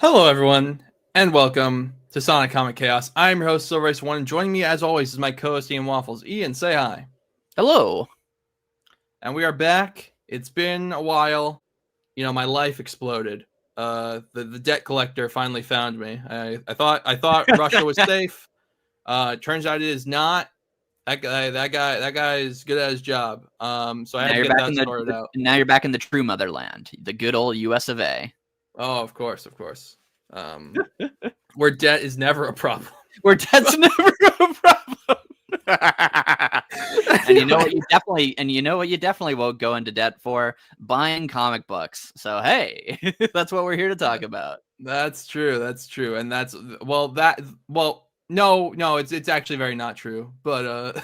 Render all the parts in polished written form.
Hello, everyone, and welcome to Sonic Comic Chaos. I'm your host, Silver1, and joining me, as always, is my co-host, Ian Waffles. Ian, say hi. Hello. And we are back. It's been a while. You know, my life exploded. The debt collector finally found me. I thought Russia was safe. Turns out it is not. That guy is good at his job. So I had to get that sorted out. Now you're back in the true motherland, the good old U.S. of A. Oh, of course. Where debt is never a problem. Where debt's never a problem. And you know what you definitely won't go into debt for? Buying comic books. So hey, that's what we're here to talk about. That's true. And no, it's actually very not true. But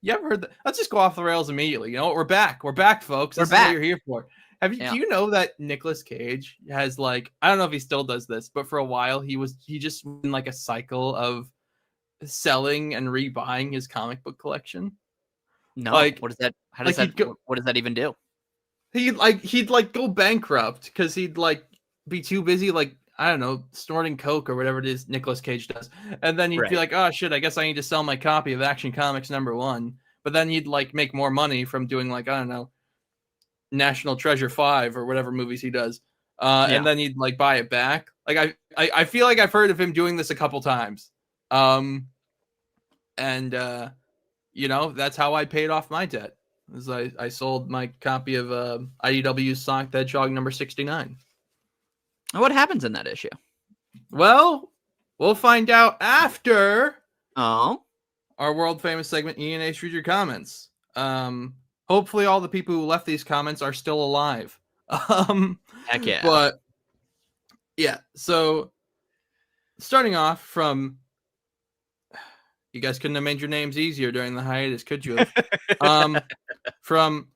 you ever heard that? Let's just go off the rails immediately. You know what? We're back, folks. This is what you're here for. Do you know that Nicolas Cage has, like, I don't know if he still does this, but for a while he just in like a cycle of selling and rebuying his comic book collection? No, like, what is that? How does that? What does that even do? He'd go bankrupt because he'd like be too busy, like, I don't know, snorting coke or whatever it is Nicolas Cage does, and then he'd be like, oh shit, I guess I need to sell my copy of Action Comics #1. But then he'd like make more money from doing, like, I don't know, National Treasure 5 or whatever movies he does, and then he'd like buy it back. Like, I feel like I've heard of him doing this a couple times, and you know, that's how I paid off my debt. Is I sold my copy of IDW's Sonic the Hedgehog #69. What happens in that issue? Well, we'll find out after our world famous segment, Ian Ace Read Your Comments. Hopefully all the people who left these comments are still alive. Heck yeah. But yeah, so starting off from, you guys couldn't have made your names easier during the hiatus, could you have? From,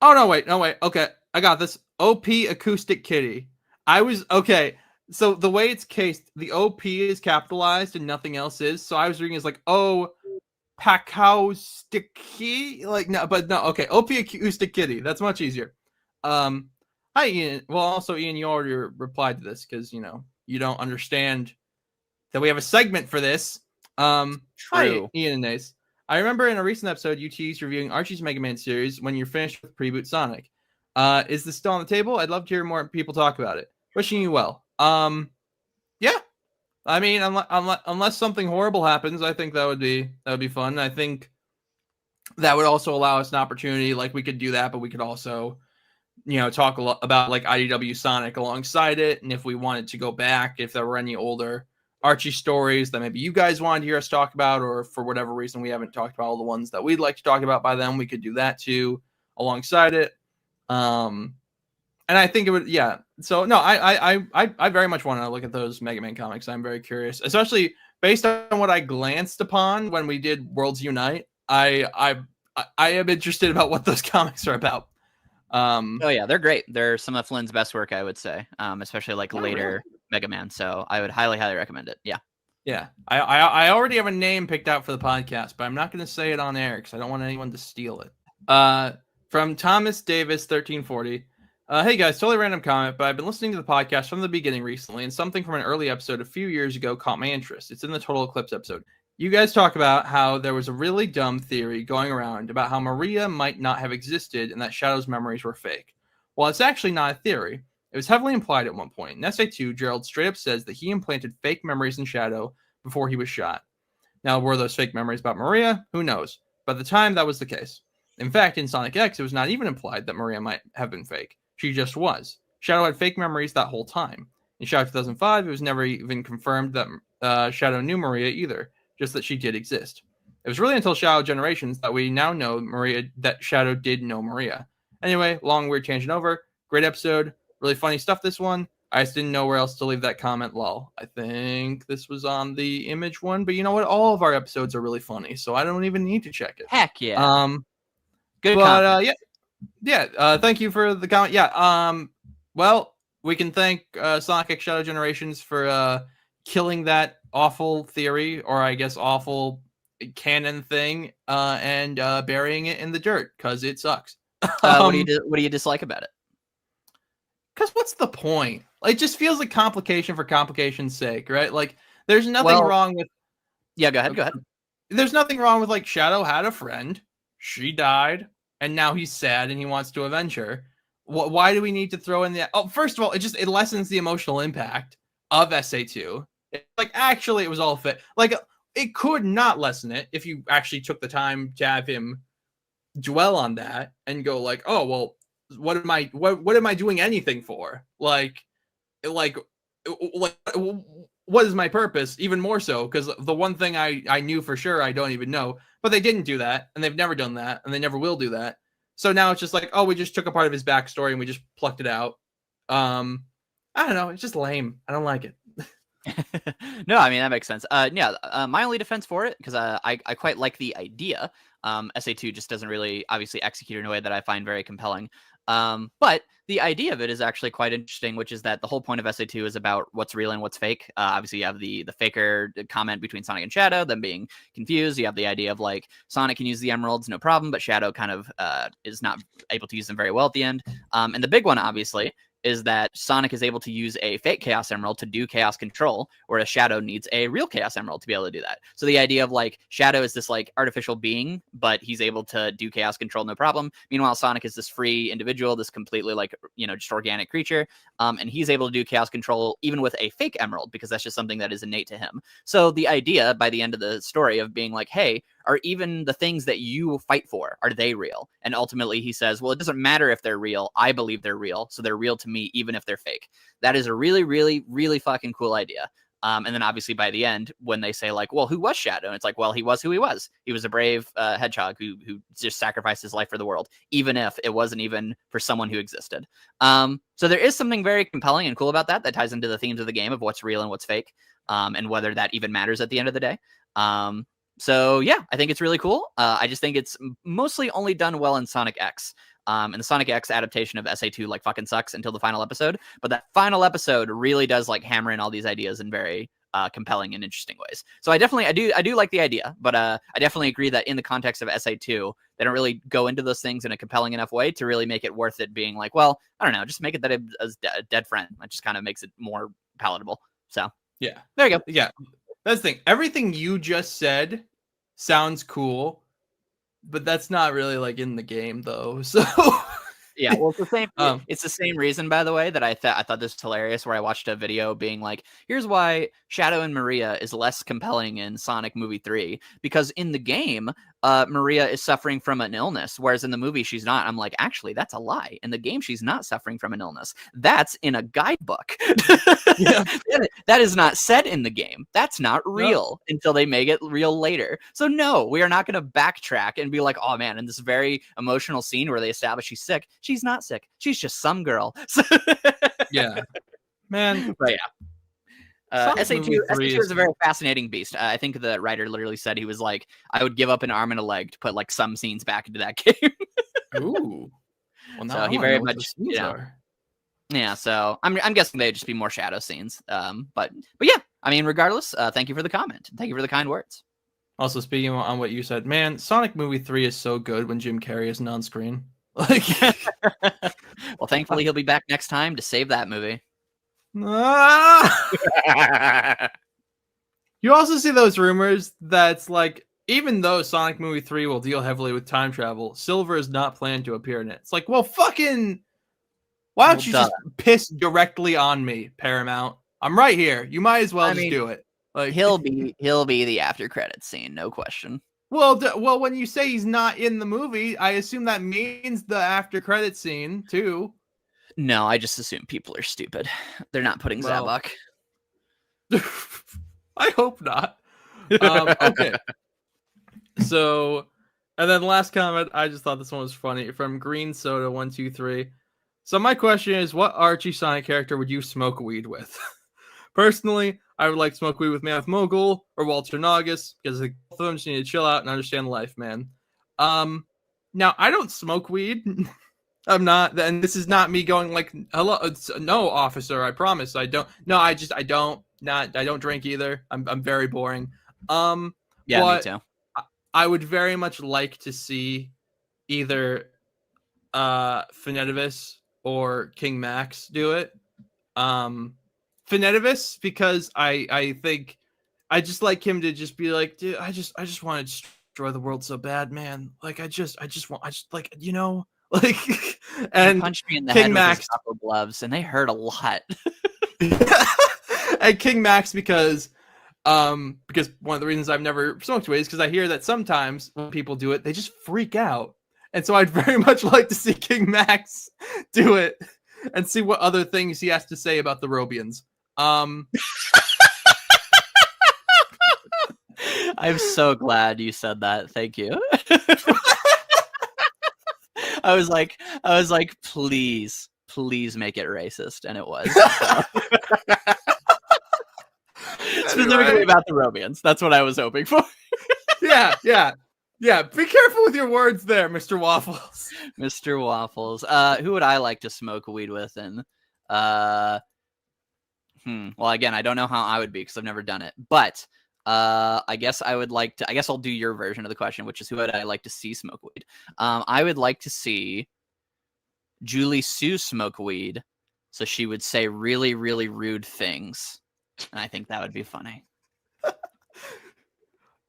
oh no wait, okay, I got this. OP Acoustic Kitty. So the way it's cased, the OP is capitalized and nothing else is. So I was reading as like, oh, Pakowsticky, like, no, but no, okay, OP Acoustic Kitty. That's much easier. Hi Ian. Well, also Ian, you already replied to this because, you know, you don't understand that we have a segment for this. True. Hi Ian and Ace. I remember in a recent episode you teased reviewing Archie's Mega Man series when you're finished with Preboot Sonic. Is this still on the table? I'd love to hear more people talk about it. Wishing you well. Yeah. I mean, unless something horrible happens, I think that would be fun. I think that would also allow us an opportunity. Like, we could do that, but we could also, you know, talk a lot about like IDW Sonic alongside it. And if we wanted to go back, if there were any older Archie stories that maybe you guys wanted to hear us talk about, or for whatever reason we haven't talked about all the ones that we'd like to talk about by then, we could do that too alongside it. And I think it would, yeah. So no, I very much want to look at those Mega Man comics. I'm very curious, especially based on what I glanced upon when we did Worlds Unite. I am interested about what those comics are about. Oh yeah, they're great. They're some of Flynn's best work, I would say, especially like later Mega Man. So I would highly recommend it. Yeah. Yeah, I already have a name picked out for the podcast, but I'm not going to say it on air because I don't want anyone to steal it. From Thomas Davis 1340. Hey guys, totally random comment, but I've been listening to the podcast from the beginning recently, and something from an early episode a few years ago caught my interest. It's in the Total Eclipse episode. You guys talk about how there was a really dumb theory going around about how Maria might not have existed and that Shadow's memories were fake. Well, it's actually not a theory. It was heavily implied at one point. In Essay 2, Gerald straight up says that he implanted fake memories in Shadow before he was shot. Now, were those fake memories about Maria? Who knows? But at the time, that was the case. In fact, in Sonic X, it was not even implied that Maria might have been fake. She just was. Shadow had fake memories that whole time. In Shadow 2005, it was never even confirmed that Shadow knew Maria either, just that she did exist. It was really until Shadow Generations that we now know that Shadow did know Maria. Anyway, long weird tangent over. Great episode. Really funny stuff, this one. I just didn't know where else to leave that comment, lol. I think this was on the Image one, but you know what? All of our episodes are really funny, so I don't even need to check it. Heck yeah. Good comment. Yeah. Thank you for the comment. Yeah. Well, we can thank Sonic X Shadow Generations for killing that awful theory, or I guess awful canon thing, and burying it in the dirt because it sucks. What do you dislike about it? Because what's the point? Like, it just feels like complication for complication's sake, right? Like, there's nothing wrong with. Yeah, go ahead. There's nothing wrong with, like, Shadow had a friend, she died, and now he's sad and he wants to avenge her. Why do we need to throw in the? Oh, first of all, it lessens the emotional impact of SA2. Like, actually, it was all fit. Like, it could not lessen it if you actually took the time to have him dwell on that and go like, oh well, what am I doing anything for? Like what is my purpose? Even more so, because the one thing I knew for sure I don't even know, but they didn't do that, and they've never done that, and they never will do that. So now it's just like, oh, we just took a part of his backstory and we just plucked it out. I don't know. It's just lame. I don't like it. No, I mean, that makes sense. My only defense for it, because I quite like the idea. SA2 just doesn't really obviously execute in a way that I find very compelling. But the idea of it is actually quite interesting, which is that the whole point of SA2 is about what's real and what's fake. Obviously, you have the faker comment between Sonic and Shadow, them being confused. You have the idea of like Sonic can use the emeralds, no problem, but Shadow kind of is not able to use them very well at the end. And the big one, obviously, is that Sonic is able to use a fake Chaos Emerald to do Chaos Control, whereas Shadow needs a real Chaos Emerald to be able to do that. So the idea of like Shadow is this like artificial being, but he's able to do Chaos Control no problem. Meanwhile, Sonic is this free individual, this completely like, just organic creature, and he's able to do Chaos Control even with a fake Emerald because that's just something that is innate to him. So the idea by the end of the story of being like, hey, are even the things that you fight for, are they real? And ultimately he says, well, it doesn't matter if they're real. I believe they're real. So they're real to me, even if they're fake. That is a really, really, really fucking cool idea. And then obviously by the end, when they say like, well, who was Shadow? And it's like, well, he was who he was. He was a brave hedgehog who just sacrificed his life for the world, even if it wasn't even for someone who existed. So there is something very compelling and cool about that ties into the themes of the game of what's real and what's fake, and whether that even matters at the end of the day. So yeah, I think it's really cool. I just think it's mostly only done well in Sonic X. And the Sonic X adaptation of SA2 like fucking sucks until the final episode. But that final episode really does like hammer in all these ideas in very compelling and interesting ways. So I do like the idea, but I definitely agree that in the context of SA2, they don't really go into those things in a compelling enough way to really make it worth it being like, well, I don't know, just make it that it's a dead friend. That just kind of makes it more palatable. So yeah, there you go. Yeah. That's the thing. Everything you just said sounds cool, but that's not really like in the game though. So yeah, well, it's the same. It's the same reason, by the way, that I thought this was hilarious. Where I watched a video being like, "Here's why Shadow and Maria is less compelling in Sonic Movie 3 because in the game, Maria is suffering from an illness, whereas in the movie she's not." I'm like, actually, that's a lie. In the game, she's not suffering from an illness. That's in a guidebook. Yeah. That is not said in the game. That's not real until they make it real later. So no, we are not going to backtrack and be like, oh man, in this very emotional scene where they establish she's sick. She's not sick. She's just some girl. Yeah, man. But yeah. SA2 is a very fascinating beast. I think the writer literally said he was like, I would give up an arm and a leg to put like some scenes back into that game. Ooh. Well, now so he very much, yeah. So I'm guessing they'd just be more Shadow scenes. But yeah, I mean, regardless, thank you for the comment. Thank you for the kind words. Also, speaking on what you said, man, Sonic Movie 3 is so good when Jim Carrey isn't on screen. Like, well, thankfully he'll be back next time to save that movie. You also see those rumors that's like, even though Sonic Movie 3 will deal heavily with time travel, Silver is not planned to appear in it. It's like, well, fucking, why don't you just piss directly on me, Paramount? I'm right here. You might as well just do it. Like, he'll be the after credits scene, no question. Well, when you say he's not in the movie, I assume that means the after credit scene too. No, I just assume people are stupid. They're not putting Zavok. I hope not. Okay. So, and then last comment, I just thought this one was funny from Green Soda 123. So my question is, what Archie Sonic character would you smoke weed with? Personally, I would like to smoke weed with Mammoth Mogul or Walter Nogus because both of them just need to chill out and understand life, man. Now I don't smoke weed. I'm not, and this is not me going like, hello, no, officer, I promise I don't. No, I don't drink either. I'm very boring. Yeah, me too. I would very much like to see either Finetivis or King Max do it. Finetivis, because I think I just like him to just be like, dude, I just want to destroy the world so bad, man. Like I just like, you know, like, and he punched me in the King head Max with his rubber gloves, and they hurt a lot. and King Max because one of the reasons I've never smoked weed is because I hear that sometimes when people do it, they just freak out. And so I'd very much like to see King Max do it and see what other things he has to say about the Robians. I'm so glad you said that. Thank you. I was like, please make it racist, and it was. Specifically about the Robians. That's what I was hoping for. Yeah. Be careful with your words there, Mr. Waffles. Mr. Waffles. Who would I like to smoke weed with? And well, again, I don't know how I would be because I've never done it. But I guess I would like to. I guess I'll do your version of the question, which is who would I like to see smoke weed? I would like to see Julie Sue smoke weed, so she would say really, really rude things, and I think that would be funny.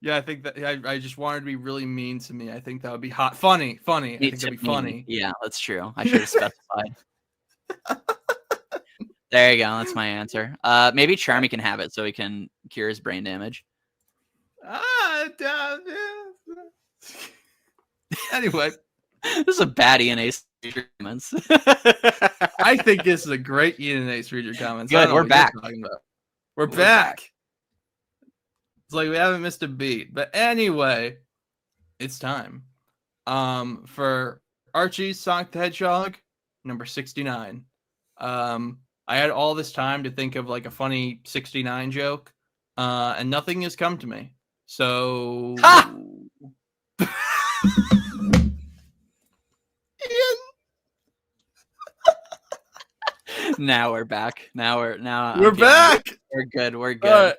Yeah, I think that I just wanted to be really mean to me. I think that would be hot, funny. I think that'd be funny. Yeah, that's true. I should have specified. There you go. That's my answer. Maybe Charmy can have it so he can cure his brain damage. Anyway, this is a bad ENA comments. I think this is a great ENA reader comments. Good, we're back. We're back. It's like we haven't missed a beat. But anyway, it's time. For Archie, Sonic the Hedgehog, number 69. I had all this time to think of like a funny 69 joke, and nothing has come to me. So Now we're back. We're back. We're good. We're good.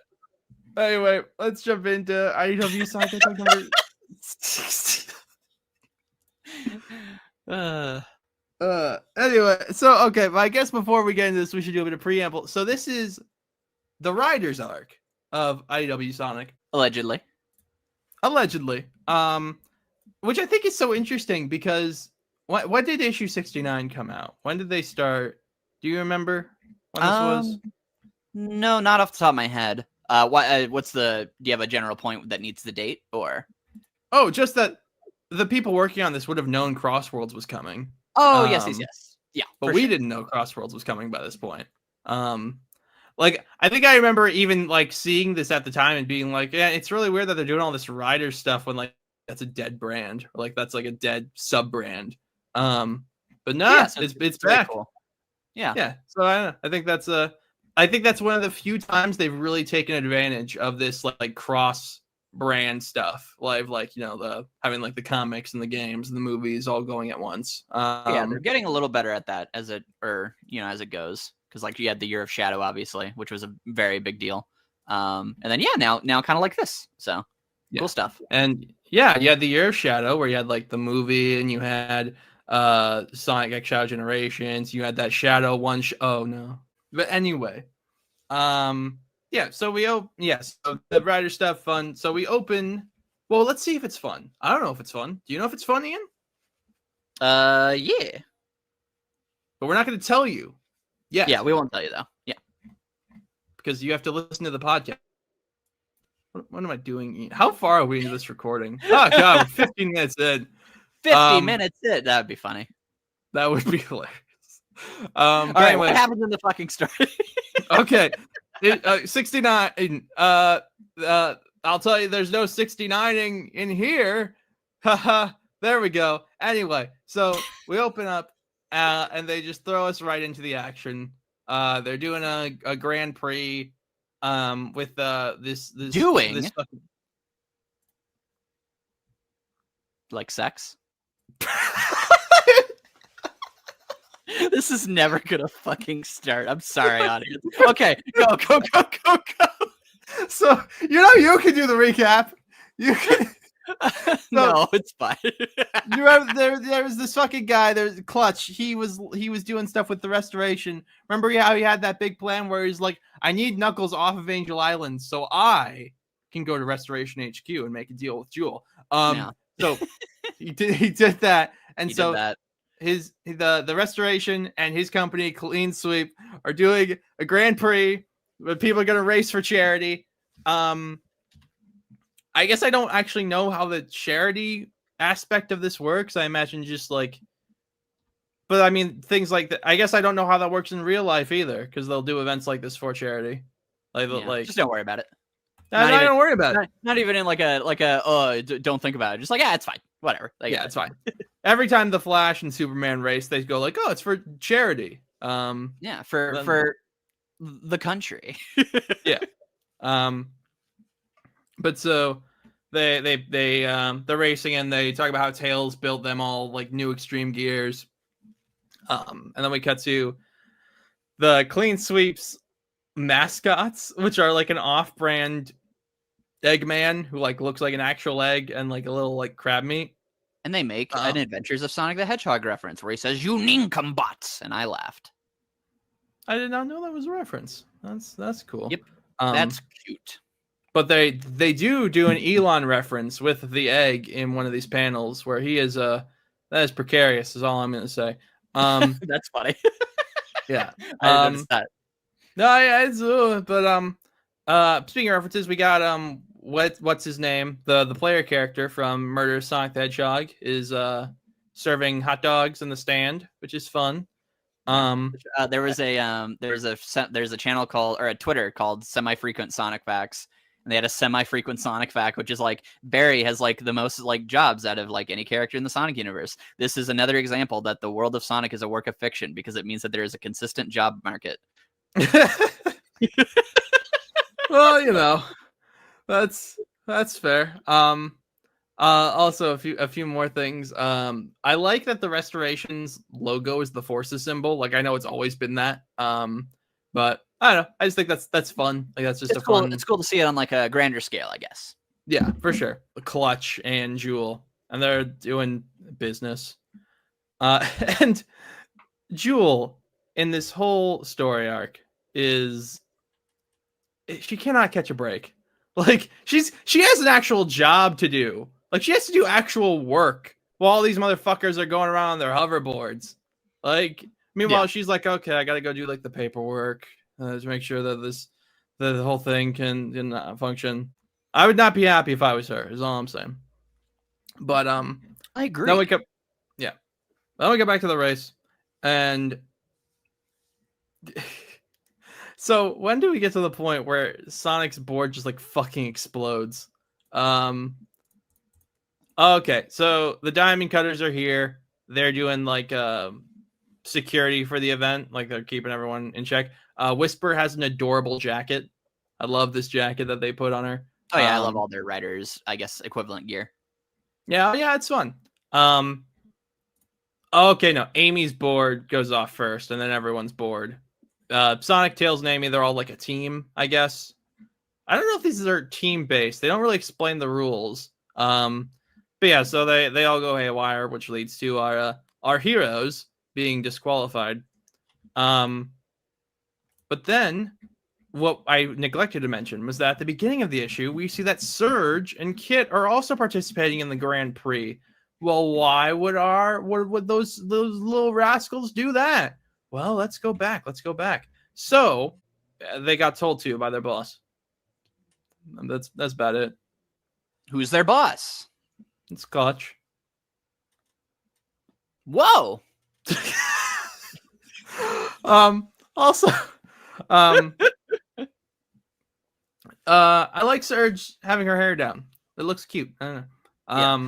Anyway, let's jump into IDW Sonic the Hedgehog number 60. Anyway, so okay, but I guess before we get into this, we should do a bit of preamble. So this is the Riders arc of IDW Sonic. Allegedly. Which I think is so interesting because when did issue 69 come out? When did they start? Do you remember when this was? No, not off the top of my head. What's do you have a general point that needs the date or? Oh, just that the people working on this would have known Crossworlds was coming. Oh, yes. Yeah. But we didn't know Crossworlds was coming by this point. Like, I think I remember even like seeing this at the time and being like, yeah, it's really weird that they're doing all this Rider stuff when like that's a dead brand or like that's like a dead sub brand. But no, yeah, so it's back. Cool. Yeah. So I think that's one of the few times they've really taken advantage of this like cross brand stuff, like you know, the having like the comics and the games and the movies all going at once. Yeah, they're getting a little better at that as it goes, because like you had the Year of Shadow, obviously, which was a very big deal. And then now kind of like this, so cool stuff. And yeah, you had the Year of Shadow where you had like the movie and you had Sonic X Shadow Generations, you had that Shadow one. Oh no, but anyway, yeah, so so the Rider stuff fun. So we open. Well, let's see if it's fun. I don't know if it's fun. Do you know if it's fun, Ian? Yeah. But we're not going to tell you. Yeah, we won't tell you though. Yeah. Because you have to listen to the podcast. What am I doing, Ian? How far are we into this recording? Oh God, 15 minutes in. 50 minutes in. That would be funny. That would be hilarious. All right, anyway, what happens in the fucking story? Okay. 69. I'll tell you, there's no 69ing in here. Haha. There we go. Anyway, so we open up, and they just throw us right into the action. They're doing a Grand Prix, with this fucking... like sex. This is never gonna fucking start. I'm sorry, audience. Okay, go. So you can do the recap. You can. No, it's fine. You remember there was this fucking guy. There's Clutch. He was doing stuff with the restoration. Remember how he had that big plan where he's like, I need Knuckles off of Angel Island so I can go to Restoration HQ and make a deal with Jewel. Yeah. So he did that, and He so did that. the Restoration and his company Clean Sweep are doing a Grand Prix where people are gonna race for charity. I guess I don't actually know how the charity aspect of this works. I imagine just like, but I mean things like that. I guess I don't know how that works in real life either, because they'll do events like this for charity. Like just don't worry about it. I don't worry about it. Not even in like a don't think about it. Just like, yeah, it's fine. Whatever. Like, Yeah, it's fine. Every time the Flash and Superman race, they go like, oh, it's for charity. Yeah, for the country. Yeah. But so they're racing and they talk about how Tails built them all like new extreme gears. And then we cut to the Clean Sweeps mascots, which are like an off-brand Eggman who like looks like an actual egg and like a little like crab meat. And they make an Adventures of Sonic the Hedgehog reference where he says, "You nincompoops," and I laughed. I did not know that was a reference. That's cool. Yep, that's cute. But they do an Elon reference with the egg in one of these panels where he is that is precarious is all I'm going to say. That's funny. Yeah. I noticed that. No, yeah, it's but speaking of references, we got what's his name? The player character from Murder Sonic the Hedgehog is serving hot dogs in the stand, which is fun. There's a channel called, or a Twitter called Semi-Frequent Sonic Facts, and they had a semi-frequent Sonic fact, which is like Barry has like the most like jobs out of like any character in the Sonic universe. This is another example that the world of Sonic is a work of fiction because it means that there is a consistent job market. Well, you know, that's fair. Also a few more things. I like that the Restoration's logo is the Forces symbol. Like I know it's always been that. But I don't know. I just think that's fun. Like that's just fun. It's cool to see it on like a grander scale, I guess. Yeah, for sure. Clutch and Jewel, and they're doing business. And Jewel in this whole story arc she cannot catch a break. Like she has an actual job to do. Like she has to do actual work while all these motherfuckers are going around on their hoverboards. Like meanwhile, she's like, okay, I gotta go do like the paperwork to make sure that the whole thing can function. I would not be happy if I was her. Is all I'm saying. But I agree. Then we get back to the race, and so when do we get to the point where Sonic's board just like fucking explodes? Okay, so the Diamond Cutters are here. They're doing like security for the event, like they're keeping everyone in check. Whisper has an adorable jacket. I love this jacket that they put on her. Oh yeah, I love all their riders, I guess, equivalent gear. Yeah, it's fun. Okay, no, Amy's board goes off first, and then everyone's board. Sonic, Tails, and Amy, they're all like a team, I guess. I don't know if these are team-based. They don't really explain the rules. But yeah, so they all go haywire, which leads to our heroes being disqualified. But then what I neglected to mention was that at the beginning of the issue, we see that Surge and Kit are also participating in the Grand Prix. Well, why would those little rascals do that? Well, let's go back. So they got told to by their boss. That's about it. Who's their boss? It's Clutch. Whoa. Also, I like Surge having her hair down. It looks cute. I don't know.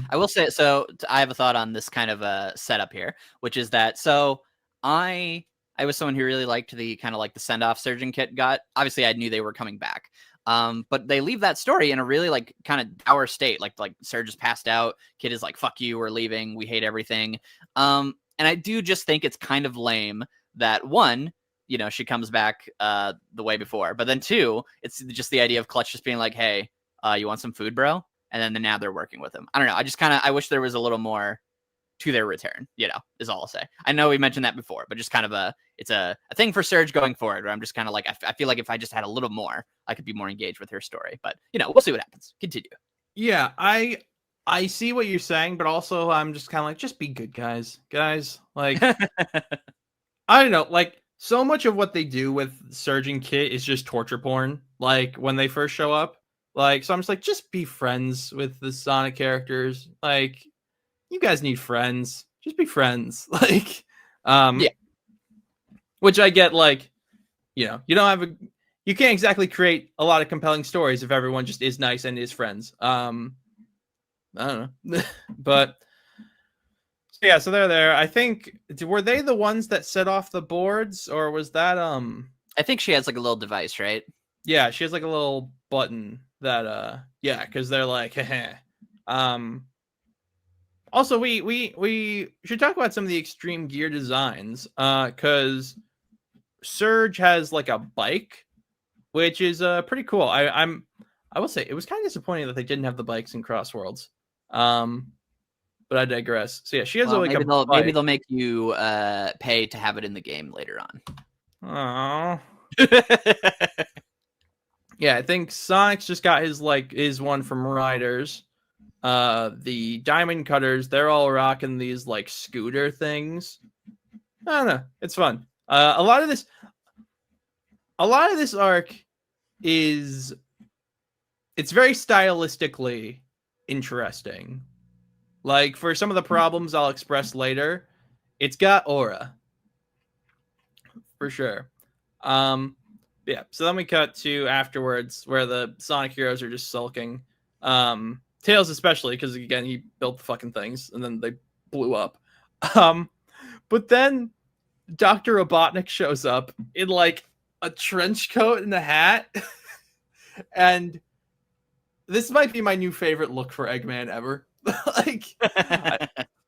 I will say, so I have a thought on this kind of a setup here, which is that, so I was someone who really liked the kind of like the send-off Surge and Kit got. Obviously, I knew they were coming back. But they leave that story in a really like kind of dour state. Like Surge is passed out. Kit is like, fuck you, we're leaving. We hate everything. And I do just think it's kind of lame that one, you know, she comes back the way before. But then two, it's just the idea of Clutch just being like, hey, you want some food, bro? and then now they're working with him. I don't know. I wish there was a little more to their return, is all I'll say. I know we mentioned that before, but just kind of it's a thing for Surge going forward, where I'm just kind of like, I feel like if I just had a little more, I could be more engaged with her story. But, we'll see what happens. Continue. Yeah, I see what you're saying, but also I'm just kind of like, just be good, guys. Like, I don't know, like, so much of what they do with Surge and Kit is just torture porn, like, when they first show up. Like, so I'm just like, just be friends with the Sonic characters. Like, you guys need friends. Just be friends. Like, Yeah. Which I get, like, you don't you can't exactly create a lot of compelling stories if everyone just is nice and is friends. I don't know. But yeah, so they're there. I think, were they the ones that set off the boards, or was that I think she has like a little device, right? Yeah, she has like a little button that because they're like, also we should talk about some of the extreme gear designs, because Surge has like a bike, which is pretty cool. I will say it was kind of disappointing that they didn't have the bikes in Cross Worlds. But I digress. So yeah, she has maybe they'll make you pay to have it in the game later on. Oh. Yeah, I think Sonic's just got his one from Riders. The Diamond Cutters, they're all rocking these like scooter things. I don't know. It's fun. A lot of this arc it's very stylistically interesting. Like, for some of the problems I'll express later, it's got aura. For sure. Yeah, so then we cut to afterwards where the Sonic heroes are just sulking. Tails especially, because again, he built the fucking things and then they blew up. But then Dr. Robotnik shows up in like a trench coat and a hat. And this might be my new favorite look for Eggman ever. Like,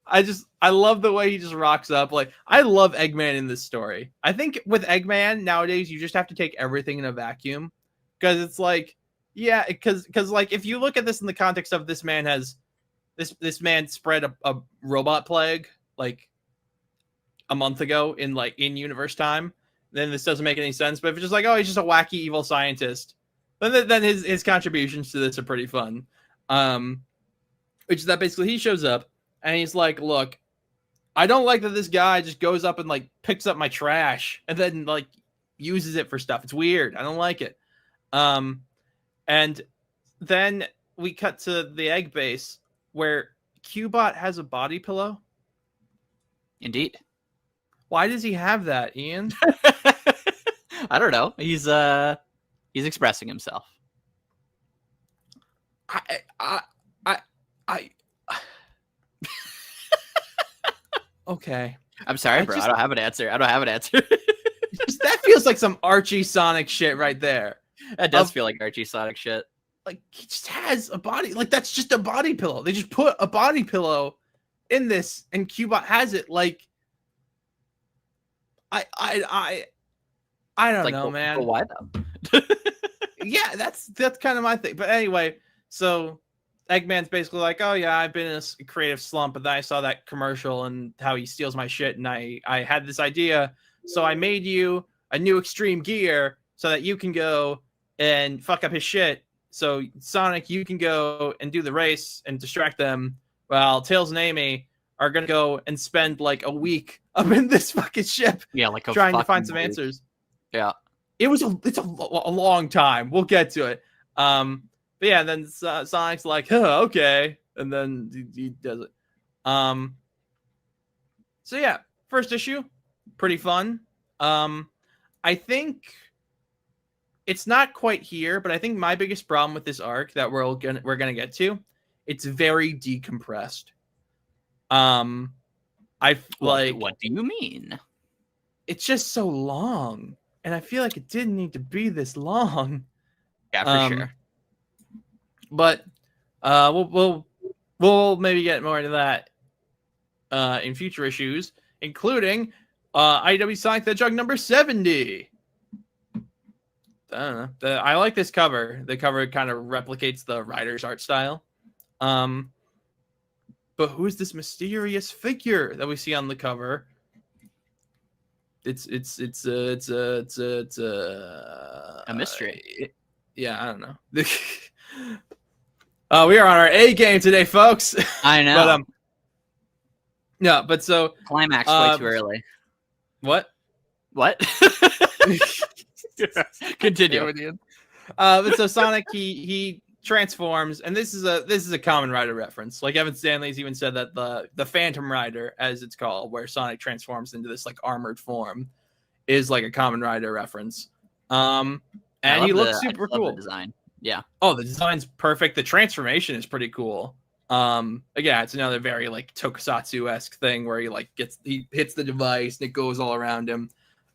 I love the way he just rocks up. Like, I love Eggman in this story. I think with Eggman nowadays, you just have to take everything in a vacuum, because it's like, yeah, because like if you look at this in the context of this man spread a robot plague like a month ago in universe time, then this doesn't make any sense. But if it's just like, oh, he's just a wacky evil scientist, then his contributions to this are pretty fun. Which is that basically he shows up and he's like, look, I don't like that this guy just goes up and like picks up my trash and then like uses it for stuff. It's weird. I don't like it. And then we cut to the egg base where Cubot has a body pillow. Indeed. Why does he have that, Ian? I don't know. He's expressing himself. Okay. I'm sorry, bro. I don't have an answer. That feels like some Archie Sonic shit right there. That does feel like Archie Sonic shit. Like, he just has a body. Like, that's just a body pillow. They just put a body pillow in this, and Cubot has it. Like, I don't know, man. But why though? Yeah, that's kind of my thing. But anyway, so Eggman's basically like, oh yeah, I've been in a creative slump, but then I saw that commercial and how he steals my shit, and I had this idea, so I made you a new extreme gear so that you can go and fuck up his shit. So Sonic, you can go and do the race and distract them, while Tails and Amy are gonna go and spend like a week up in this fucking ship, like trying to find some answers. Yeah, it's a long time. We'll get to it. But yeah, then Sonic's like, okay, and then he does it. So yeah, first issue, pretty fun. I think it's not quite here, but I think my biggest problem with this arc that we're gonna get to, it's very decompressed. What do you mean? It's just so long, and I feel like it didn't need to be this long. Yeah, for sure. But we'll maybe get more into that in future issues, including IDW Sonic the Hedgehog number 70. I don't know. I like this cover. The cover kind of replicates the writer's art style. But who's this mysterious figure that we see on the cover? It's a mystery. Yeah, I don't know. We are on our A game today, folks. I know. But so climax way too early. What? Continue. But so Sonic, he transforms, and this is a Kamen Rider reference. Like Evan Stanley's even said that the Phantom Rider, as it's called, where Sonic transforms into this like armored form, is like a Kamen Rider reference. And he looks super cool. The design. Yeah. Oh, the design's perfect. The transformation is pretty cool. Again, it's another very like Tokusatsu-esque thing where he hits the device and it goes all around him.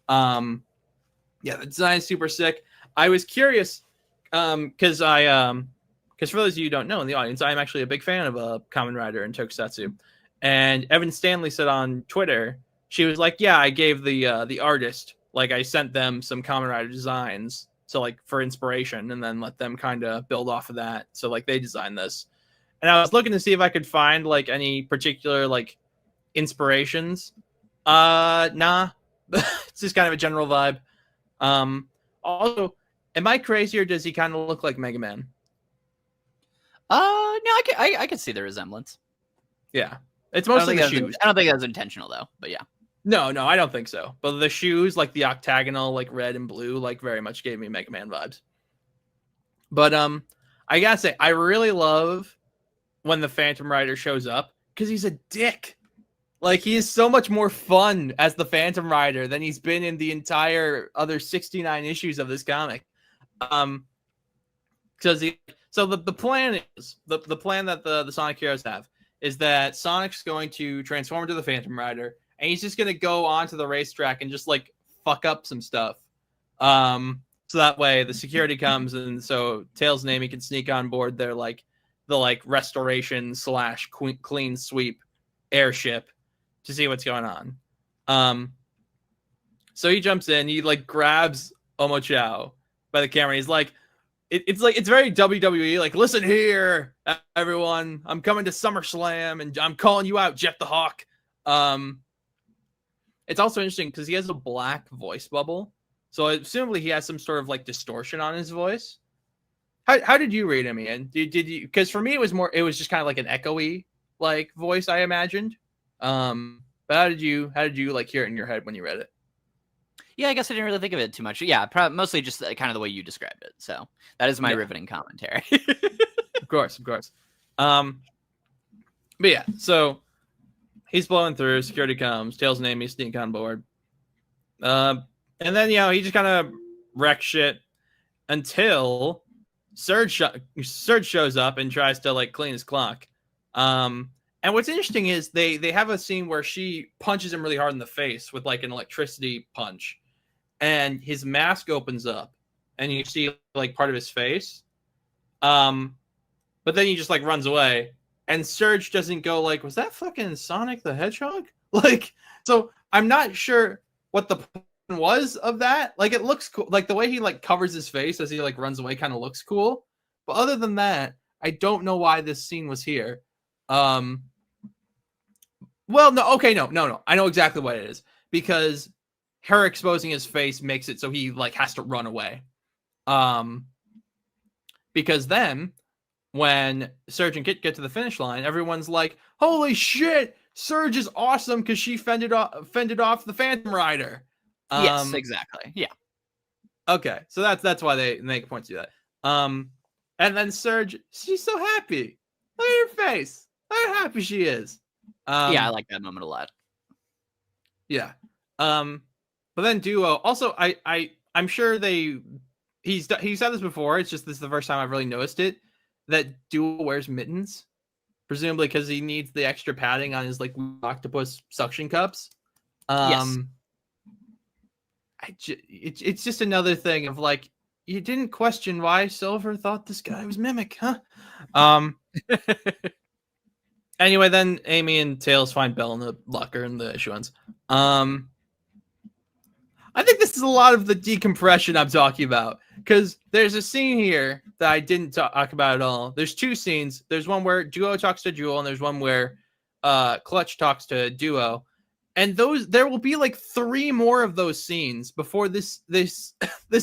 Yeah, the design's super sick. I was curious because for those of you who don't know in the audience, I'm actually a big fan of Kamen Rider and Tokusatsu. And Evan Stanley said on Twitter, she was like, "Yeah, I gave the artist, like I sent them some Kamen Rider designs, so like for inspiration, and then let them kind of build off of that. So like they designed this." And I was looking to see if I could find like any particular like inspirations. Nah, it's just kind of a general vibe. Also, am I crazy or does he kind of look like Mega Man? No, I can see the resemblance. Yeah, it's mostly the shoes. I don't think that was intentional though, but yeah. No, I don't think so. But the shoes, like the octagonal, like red and blue, like very much gave me Mega Man vibes. But I gotta say, I really love when the Phantom Rider shows up because he's a dick. Like he is so much more fun as the Phantom Rider than he's been in the entire other 69 issues of this comic. Because the plan is the plan that the Sonic heroes have is that Sonic's going to transform into the Phantom Rider and he's just gonna go onto the racetrack and just like fuck up some stuff. So that way the security comes and so Tails and Amy can sneak on board their like the restoration / clean sweep airship to see what's going on. So he jumps in, he like grabs Omochao by the camera. He's like, it's very WWE. Like, listen here, everyone, I'm coming to SummerSlam and I'm calling you out, Jet the Hawk. It's also interesting because he has a black voice bubble, so assumably he has some sort of like distortion on his voice. How did you read him, Ian? Did you? Because for me, it was just kind of like an echoey like voice, I imagined. But how did you like hear it in your head when you read it? Yeah, I guess I didn't really think of it too much. Yeah, mostly just kind of the way you described it. So that is my riveting commentary. Of course. But yeah, so he's blowing through. Security comes. Tails and Amy sneak on board. And then he just kind of wrecks shit until Surge shows up and tries to like clean his clock. And what's interesting is they have a scene where she punches him really hard in the face with like an electricity punch, and his mask opens up, and you see like part of his face. But then he just like runs away, and Surge doesn't go like, was that fucking Sonic the Hedgehog? Like, so I'm not sure what the plan was of that. Like, it looks cool. Like the way he like covers his face as he like runs away kind of looks cool. But other than that, I don't know why this scene was here. Well, no. Okay, no. I know exactly what it is because her exposing his face makes it so he like has to run away. Because then when Surge and Kit get to the finish line, everyone's like, "Holy shit, Surge is awesome because she fended off the Phantom Rider." Yes, exactly. Yeah. Okay, so that's why they make a point to do that. And then Surge, she's so happy. Look at her face. Look how happy she is. Yeah, I like that moment a lot. Yeah. But then Duo also I'm sure he's said this before. It's just this is the first time I've really noticed it that Duo wears mittens, presumably because he needs the extra padding on his like octopus suction cups. Yes. It's just another thing of like you didn't question why Silver thought this guy was Mimic, huh? Anyway, then Amy and Tails find Belle in the locker and the issue ends. I think this is a lot of the decompression I'm talking about because there's a scene here that I didn't talk about at all. There's two scenes. There's one where Duo talks to Jewel, and there's one where Clutch talks to Duo. And there will be like 3 more of those scenes before this this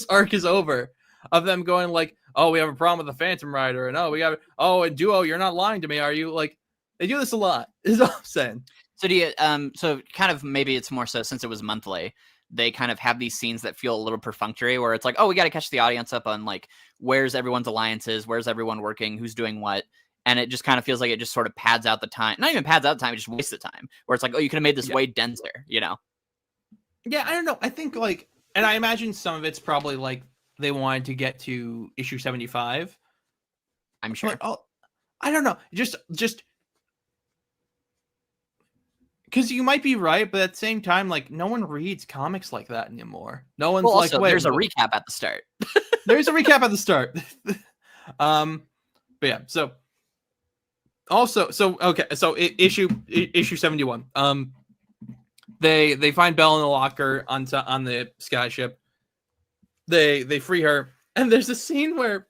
arc is over, of them going like, oh, we have a problem with the Phantom Rider, and and Duo, you're not lying to me, are you? Like, they do this a lot, is all I'm saying. So do you so kind of maybe it's more so since it was monthly, they kind of have these scenes that feel a little perfunctory where it's like, oh, we got to catch the audience up on like where's everyone's alliances, where's everyone working, who's doing what. And it just kind of feels like it just sort of pads out the time. Not even pads out the time, it just wastes the time. Where it's like, oh, you could have made this way denser, you know? Yeah, I don't know. I think like, and I imagine some of it's probably like they wanted to get to issue 75. I'm sure. Like, oh, I don't know. Just because you might be right, but at the same time, like no one reads comics like that anymore. No one's also, like, wait, there's a recap at the start. There's a recap at the start. But yeah, so. Also, issue 71. They find Belle in the locker on the skyship. They free her, and there's a scene where,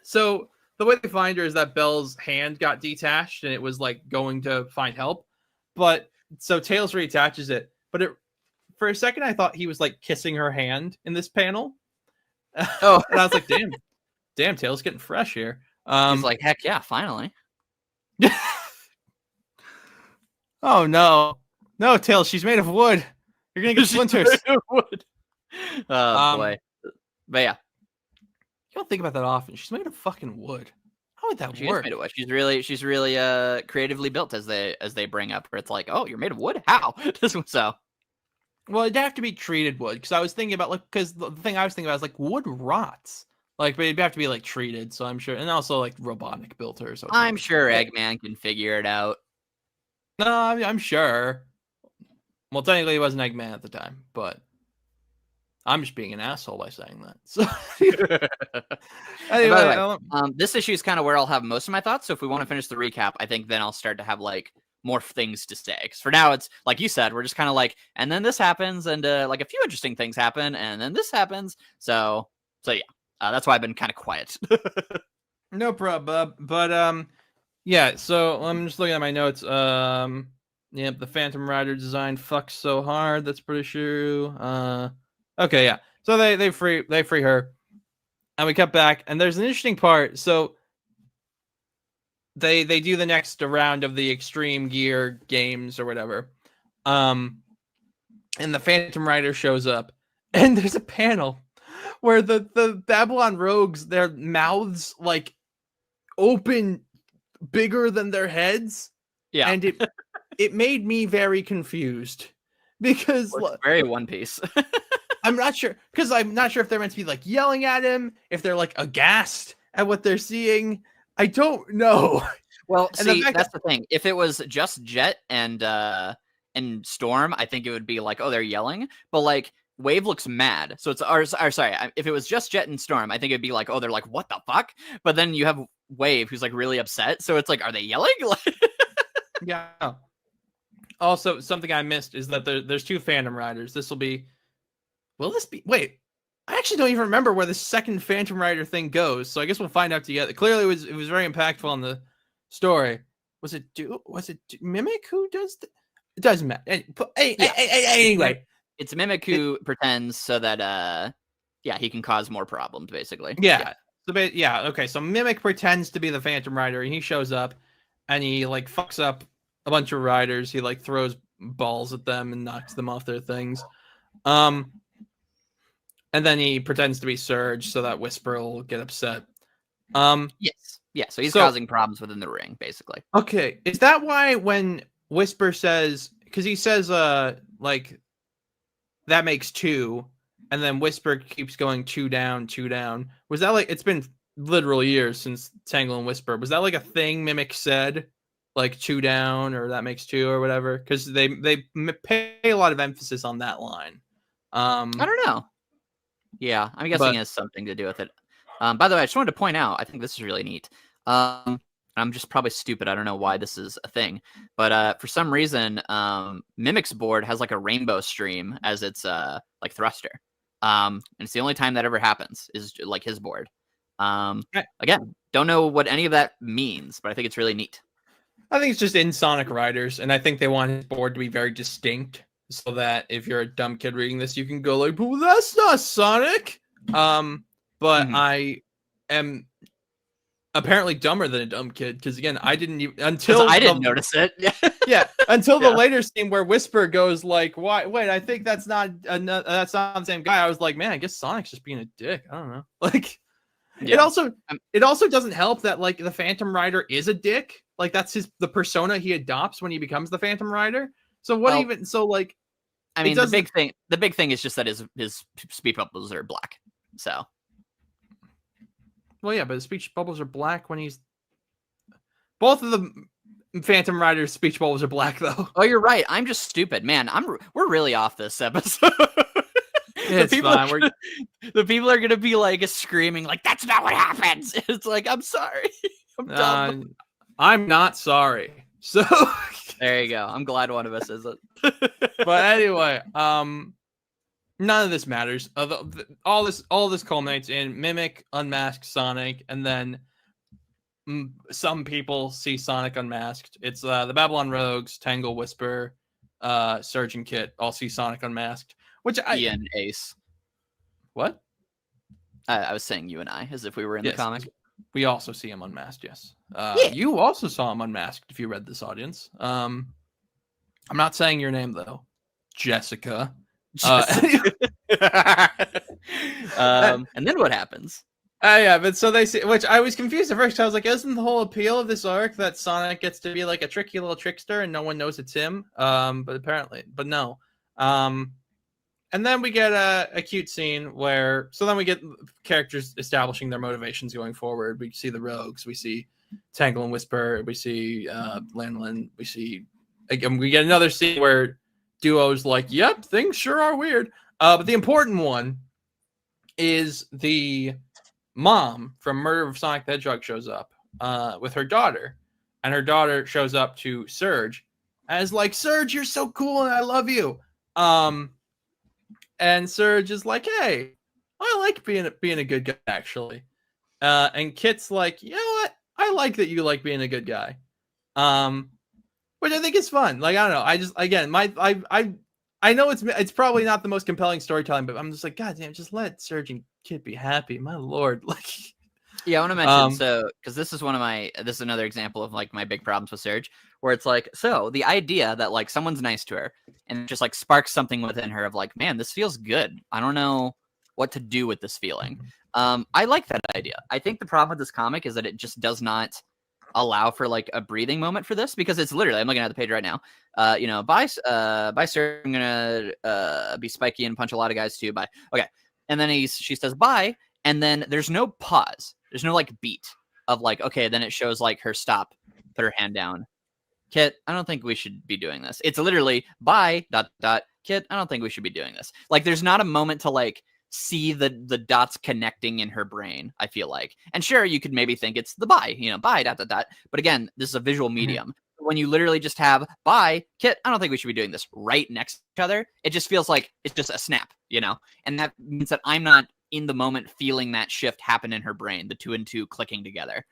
so the way they find her is that Belle's hand got detached and it was like going to find help, but so Tails reattaches it. But for a second I thought he was like kissing her hand in this panel. Oh, and I was like, damn, Tails getting fresh here. He's like, heck yeah, finally. Oh no, Tails, she's made of wood. You're gonna get splinters. Wood. Oh boy. But yeah, you don't think about that often. She's made of fucking wood. How would that work? Made of wood. She's really creatively built, as they bring up. Where it's like, oh, you're made of wood. How? So. Well, it'd have to be treated wood, because I was thinking about because the thing I was thinking about is like wood rots. Like, but it'd have to be like treated, so I'm sure, and also like robotic built or so. I'm sure Eggman can figure it out. No, I'm sure. Well, technically, he wasn't Eggman at the time, but I'm just being an asshole by saying that. So, anyway, by the way, this issue is kind of where I'll have most of my thoughts. So, if we want to finish the recap, I think then I'll start to have like more things to say. Because for now, it's like you said, we're just kind of like, and then this happens, and like a few interesting things happen, and then this happens. So yeah. That's why I've been kind of quiet. No problem, but yeah. So I'm just looking at my notes. Yeah, the Phantom Rider design fucks so hard. That's pretty true. Okay, yeah. So they free her, and we cut back, and there's an interesting part. So they do the next round of the Extreme Gear games or whatever, and the Phantom Rider shows up, and there's a panel where the Babylon Rogues, their mouths like open bigger than their heads. Yeah. And it made me very confused because very One Piece. I'm not sure if they're meant to be like yelling at him, if they're like aghast at what they're seeing. I don't know. Well, see, that's the thing. If it was just Jet and Storm, I think it would be like, oh, they're yelling. But like Wave looks mad, so it's sorry. If it was just Jet and Storm, I think it'd be like, oh, they're like, what the fuck? But then you have Wave, who's like really upset. So it's like, are they yelling? Yeah. Also, something I missed is that there's 2 Phantom Riders. Will this be? Wait, I actually don't even remember where the second Phantom Rider thing goes. So I guess we'll find out together. Clearly, it was very impactful on the story. Was it Mimic who does? It doesn't matter. Anyway. It's Mimic who pretends so that he can cause more problems, basically. Yeah. Okay. So Mimic pretends to be the Phantom Rider, and he shows up, and he like fucks up a bunch of riders. He like throws balls at them and knocks them off their things. And then he pretends to be Surge so that Whisper will get upset. Yes. Yeah. So he's causing problems within the ring, basically. Okay. Is that why when Whisper says, because he says like, that makes 2, and then Whisper keeps going 2 down, 2 down. Was that like, it's been literal years since Tangle and Whisper. Was that like a thing Mimic said, like 2 down or that makes 2 or whatever? Because they pay a lot of emphasis on that line. I don't know. Yeah, I'm guessing it has something to do with it. By the way, I just wanted to point out, I think this is really neat. I'm just probably stupid. I don't know why this is a thing, but for some reason, Mimic's board has like a rainbow stream as its like thruster. And it's the only time that ever happens is like his board. Right. Again, don't know what any of that means, but I think it's really neat. I think it's just in Sonic Riders, and I think they want his board to be very distinct, so that if you're a dumb kid reading this, you can go like, "Well, that's not Sonic." But I am apparently dumber than a dumb kid because again, I didn't even until I didn't notice it. Yeah, until the later scene where Whisper goes like, "Why? Wait, I think that's not that's not the same guy." I was like, "Man, I guess Sonic's just being a dick." I don't know. Like, it also doesn't help that like the Phantom Rider is a dick. Like that's the persona he adopts when he becomes the Phantom Rider. So what even so like? I mean, the big thing is just that his speed bubbles are black. So. Well, yeah, but his speech bubbles are black when he's. Both of the Phantom Rider's speech bubbles are black, though. Oh, you're right. I'm just stupid, man. We're really off this episode. It's fine. The people are gonna be like screaming, like that's not what happens. It's like I'm sorry. I'm dumb. I'm not sorry. So there you go. I'm glad one of us isn't. But anyway, none of this matters. All this culminates in Mimic unmasked Sonic, and then some people see Sonic unmasked. It's the Babylon Rogues, Tangle, Whisper, Surge, and Kit all see Sonic unmasked. Which Ian Ace. What? I was saying you and I, as if we were in the comic. We also see him unmasked. Yes. You also saw him unmasked. If you read this, audience. I'm not saying your name though, Jessica. And then what happens? Yeah, but so they see, which I was confused at first. I was like, isn't the whole appeal of this arc that Sonic gets to be like a tricky little trickster and no one knows it's him? But no. And then we get a cute scene where, so then we get characters establishing their motivations going forward. We see the Rogues, we see Tangle and Whisper, we see Lanolin, we get another scene where Duo's like, yep, things sure are weird. But the important one is the mom from Murder of Sonic the Hedgehog shows up with her daughter, and her daughter shows up to Surge as like, Surge, you're so cool and I love you. And Surge is like, hey, I like being a good guy actually. And Kit's like, you know what? I like that you like being a good guy. Which I think is fun. Like, I don't know. I just, again, I know it's probably not the most compelling storytelling, but I'm just like, God damn, just let Surge and Kit be happy. My Lord. Like, yeah, I want to mention, because this is another example of like my big problems with Surge, where it's like, so the idea that like someone's nice to her and it just like sparks something within her of like, man, this feels good. I don't know what to do with this feeling. I like that idea. I think the problem with this comic is that it just does not allow for like a breathing moment for this, because it's literally, I'm looking at the page right now. Bye sir, I'm gonna be spiky and punch a lot of guys too. Bye. Okay. And then she says bye, and then there's no pause. There's no like beat of like, okay, then it shows like her stop, put her hand down. Kit, I don't think we should be doing this. It's literally bye ... Kit, I don't think we should be doing this. Like there's not a moment to like see the dots connecting in her brain, I feel like. And sure, you could maybe think it's the bye, bye ... But again, this is a visual medium. When you literally just have bye, Kit, I don't think we should be doing this right next to each other. It just feels like it's just a snap, and that means that I'm not in the moment feeling that shift happen in her brain, the 2 and 2 clicking together,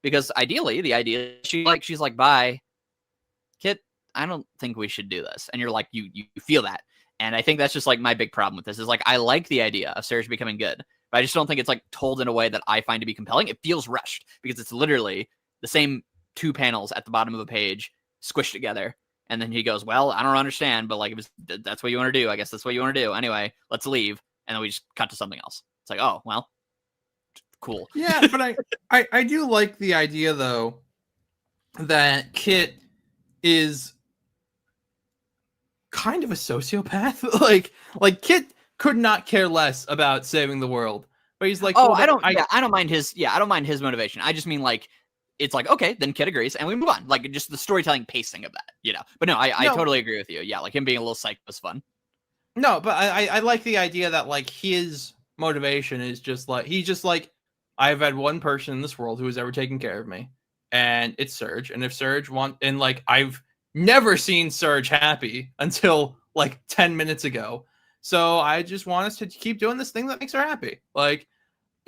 because ideally the idea she's like, bye, Kit, I don't think we should do this. And you're like, you feel that. And I think that's just like my big problem with this is like, I like the idea of Surge becoming good, but I just don't think it's like told in a way that I find to be compelling. It feels rushed because it's literally the same 2 panels at the bottom of a page squished together. And then he goes, well, I don't understand, but like, that's what you want to do. I guess that's what you want to do. Anyway, let's leave. And then we just cut to something else. It's like, oh, well, cool. Yeah, but I do like the idea though, that Kit is kind of a sociopath. like Kit could not care less about saving the world, but he's like, I don't mind his motivation. I just mean like, it's like, okay, then Kit agrees and we move on. Like just the storytelling pacing of that, but no, I totally agree with you. Yeah. Like him being a little psych was fun. No, but I like the idea that like his motivation is just like, he's just like, I've had one person in this world who has ever taken care of me, and it's Surge. And if Surge and like, I've never seen Surge happy until like 10 minutes ago. So I just want us to keep doing this thing that makes her happy. Like,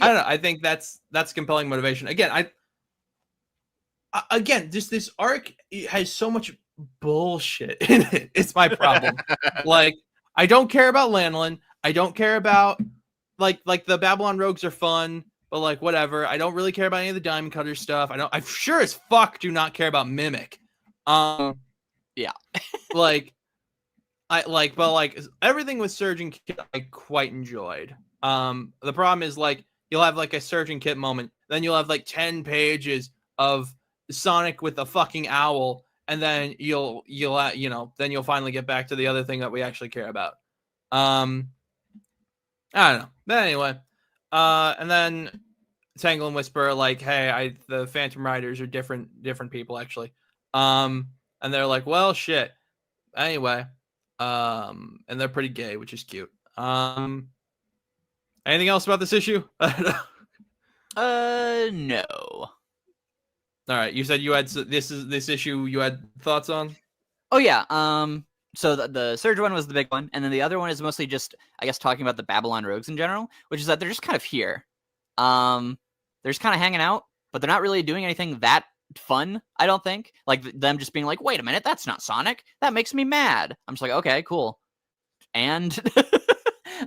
I don't know. I think that's compelling motivation. Again, just this arc has so much bullshit in it. It's my problem. Like, I don't care about Lanolin. I don't care about like the Babylon Rogues are fun, but like whatever. I don't really care about any of the Diamond Cutter stuff. I sure as fuck do not care about Mimic. Yeah. Like everything with Surge and Kit I quite enjoyed. The problem is like you'll have like a Surge and Kit moment, then you'll have like 10 pages of Sonic with a fucking owl, and then you'll then you'll finally get back to the other thing that we actually care about. I don't know. But anyway, and then Tangle and Whisper are like, hey, the Phantom Riders are different people actually. And they're like, well, shit. Anyway, and they're pretty gay, which is cute. Anything else about this issue? No. All right, you said you had this issue you had thoughts on? Oh yeah. So the Surge one was the big one, and then the other one is mostly just, I guess, talking about the Babylon Rogues in general, which is that they're just kind of here. They're just kind of hanging out, but they're not really doing anything that fun, I don't think. Like them just being like, wait a minute, that's not Sonic. That makes me mad. I'm just like, okay, cool. And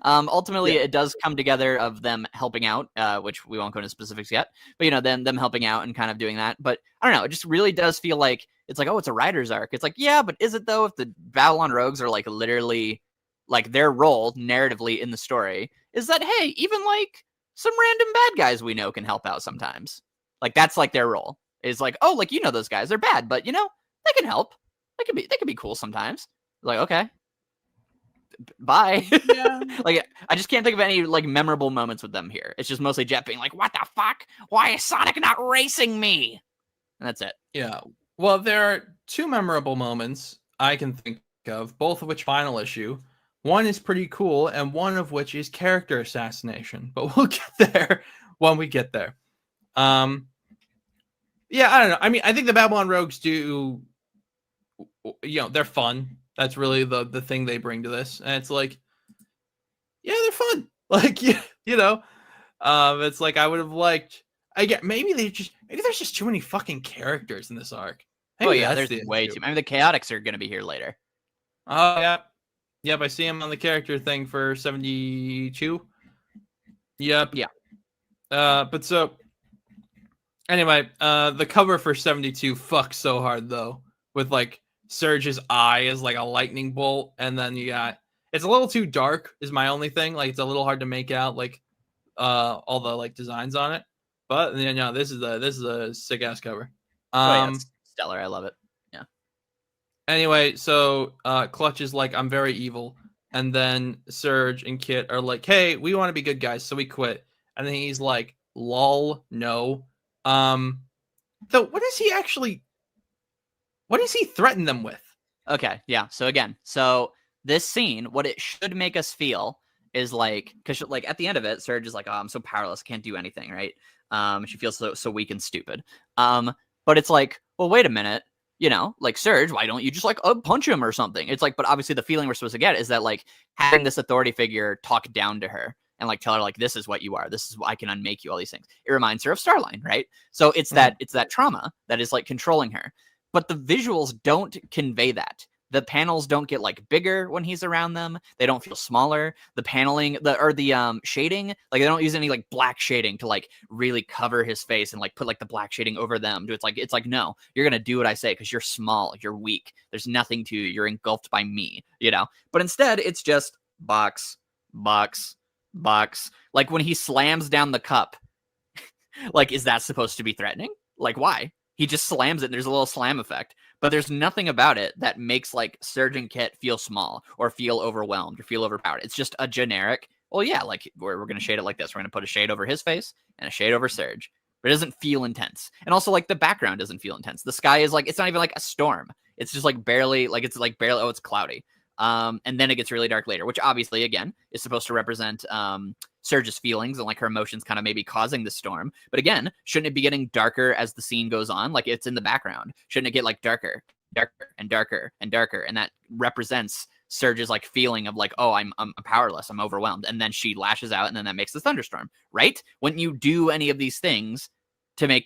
ultimately, it does come together of them helping out, which we won't go into specifics yet. But them helping out and kind of doing that. But I don't know. It just really does feel like it's like, oh, it's a writer's arc. It's like, yeah, but is it though? If the Babylon Rogues are like literally like their role narratively in the story is that, hey, even like some random bad guys we know can help out sometimes. Like that's like their role is like, oh, like those guys, they're bad, but they can help. They can be cool sometimes. Like, okay. Bye. Yeah. Like I just can't think of any like memorable moments with them here. It's just mostly Jet being like, what the fuck? Why is Sonic not racing me? And that's it. Yeah. Well, there are two memorable moments I can think of, both of which final issue. One is pretty cool, and one of which is character assassination. But we'll get there when we get there. Yeah, I don't know. I mean, I think the Babylon Rogues do, they're fun. That's really the thing they bring to this. And it's like, yeah, they're fun. Like, it's like I would have liked, maybe there's just too many fucking characters in this arc. Maybe yeah, there's way too many. I mean, the Chaotix are going to be here later. Oh, yeah. Yep, I see him on the character thing for 72. Yep. Yeah. But so, anyway, the cover for 72 fucks so hard, though, with, like, Surge's eye is like a lightning bolt, and then you got... It's a little too dark, is my only thing. Like, it's a little hard to make out, like, all the, like, designs on it. But, this is a sick-ass cover. It's stellar. I love it. Yeah. Anyway, so Clutch is like, I'm very evil. And then Surge and Kit are like, hey, we want to be good guys, so we quit. And then he's like, lol, no. So what does he threaten them with? Okay, yeah. So again, this scene, what it should make us feel is like, because like at the end of it, Surge is like, oh, I'm so powerless, can't do anything, right? She feels so weak and stupid. But it's like, well, wait a minute, like Surge, why don't you just like punch him or something? It's like, but obviously the feeling we're supposed to get is that like having this authority figure talk down to her and like tell her like, this is what you are, this is I can unmake you, all these things. It reminds her of Starline, right? So it's that trauma that is like controlling her. But the visuals don't convey that. The panels don't get like bigger when he's around them. They don't feel smaller. The paneling, the shading, like they don't use any like black shading to like really cover his face and like put like the black shading over them. It's like no, you're gonna do what I say because you're small, you're weak. There's nothing to you. You're engulfed by me, But instead, it's just box. Like when he slams down the cup, like is that supposed to be threatening? Like why? He just slams it and there's a little slam effect. But there's nothing about it that makes like Surge and Kit feel small or feel overwhelmed or feel overpowered. It's just a generic, well, yeah, like we're going to shade it like this. We're going to put a shade over his face and a shade over Surge. But it doesn't feel intense. And also like the background doesn't feel intense. The sky is like, it's not even like a storm. It's just like barely, oh, it's cloudy. And then it gets really dark later, which obviously, again, is supposed to represent Surge's feelings and like her emotions kind of maybe causing the storm. But again, shouldn't it be getting darker as the scene goes on? Like it's in the background. Shouldn't it get like darker and darker and darker? And that represents Surge's like feeling of like, oh, I'm powerless, I'm overwhelmed, and then she lashes out, and then that makes the thunderstorm, right? Wouldn't you do any of these things to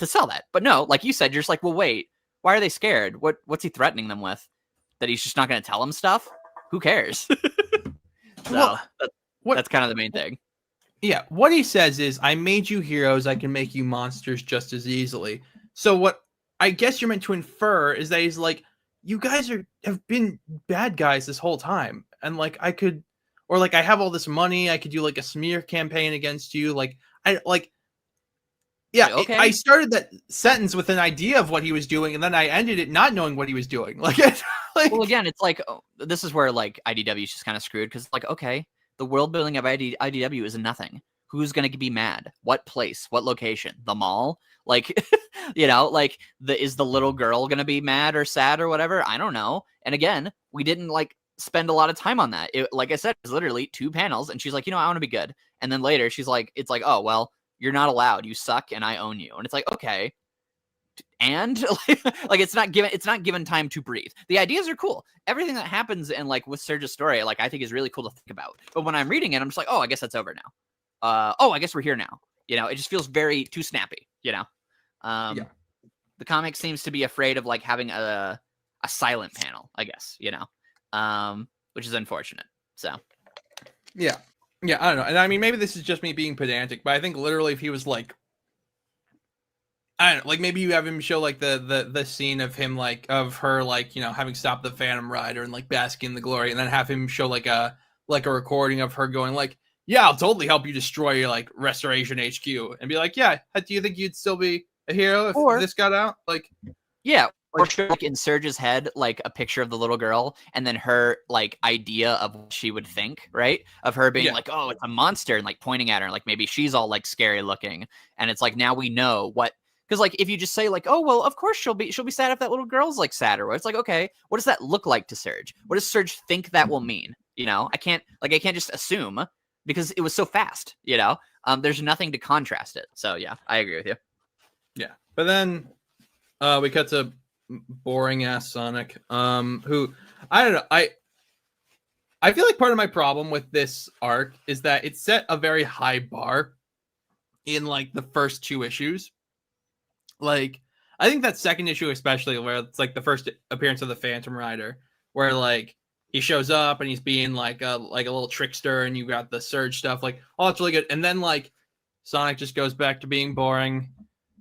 sell that? But no, like you said, you're just like, well, wait, why are they scared? What's he threatening them with? That he's just not going to tell them stuff? Who cares? So Well, that's kind of the main thing. Yeah, what he says is, I made you heroes, I can make you monsters just as easily. So what I guess you're meant to infer is that he's like, you guys have been bad guys this whole time. And like I could, or like I have all this money, I could do like a smear campaign against you. Like yeah, okay. I started that sentence with an idea of what he was doing, and then I ended it not knowing what he was doing. Like, well, again, it's like, this is where like IDW is just kind of screwed, because like, okay, the world building of IDW is nothing. Who's going to be mad? What place? What location? The mall? Like, like is the little girl going to be mad or sad or whatever? I don't know. And again, we didn't like spend a lot of time on that. Like I said, it's literally 2 panels, and she's like, I want to be good. And then later she's like, it's like, oh, well, you're not allowed. You suck, and I own you. And it's like, okay. And like it's not given time to breathe. The ideas are cool. Everything that happens in like with Surge's story, like I think is really cool to think about. But when I'm reading it, I'm just like, oh, I guess that's over now. I guess we're here now. It just feels very too snappy. The comic seems to be afraid of like having a silent panel, I guess. Which is unfortunate. So yeah, I don't know. And I mean, maybe this is just me being pedantic, but I think literally if he was like, I don't know, like maybe you have him show like the scene of him like of her like having stopped the Phantom Rider and like basking in the glory, and then have him show like a recording of her going like, yeah, I'll totally help you destroy your like Restoration HQ, and be like, yeah, do you think you'd still be a hero if this got out? Like, yeah. Or show like in Surge's head, like a picture of the little girl, and then her like idea of what she would think, right? Of her being like, oh, it's a monster, and like pointing at her, and like maybe she's all like scary looking, and it's like now we know what. Because like if you just say like, oh well, of course she'll be sad if that little girl's like sad or what. It's like, okay, what does that look like to Surge? What does Surge think that will mean? I can't just assume, because it was so fast. There's nothing to contrast it. So yeah, I agree with you. Yeah, but then we cut to boring ass Sonic, who I don't know. I feel like part of my problem with this arc is that it set a very high bar in like the first 2 issues. Like, I think that second issue, especially, where it's like the first appearance of the Phantom Rider, where like he shows up and he's being like a little trickster, and you got the Surge stuff, like, oh, that's really good. And then like Sonic just goes back to being boring,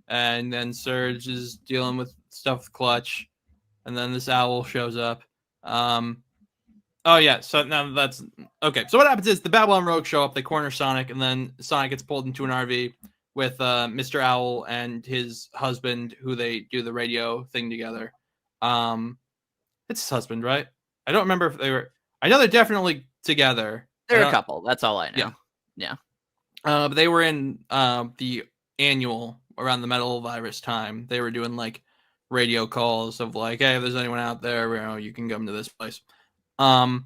and then Surge is dealing with stuff with Clutch, and then this owl shows up. Oh yeah, so now that's okay. So what happens is the Babylon Rogues show up, they corner Sonic, and then Sonic gets pulled into an RV with Mr. Owl and his husband, who they do the radio thing together. It's his husband, right? I don't remember if they were. I know they're definitely together. They're a couple. That's all I know. Yeah. But they were in the annual around the Metal Virus time. They were doing like radio calls of like, hey, if there's anyone out there, you can come to this place. And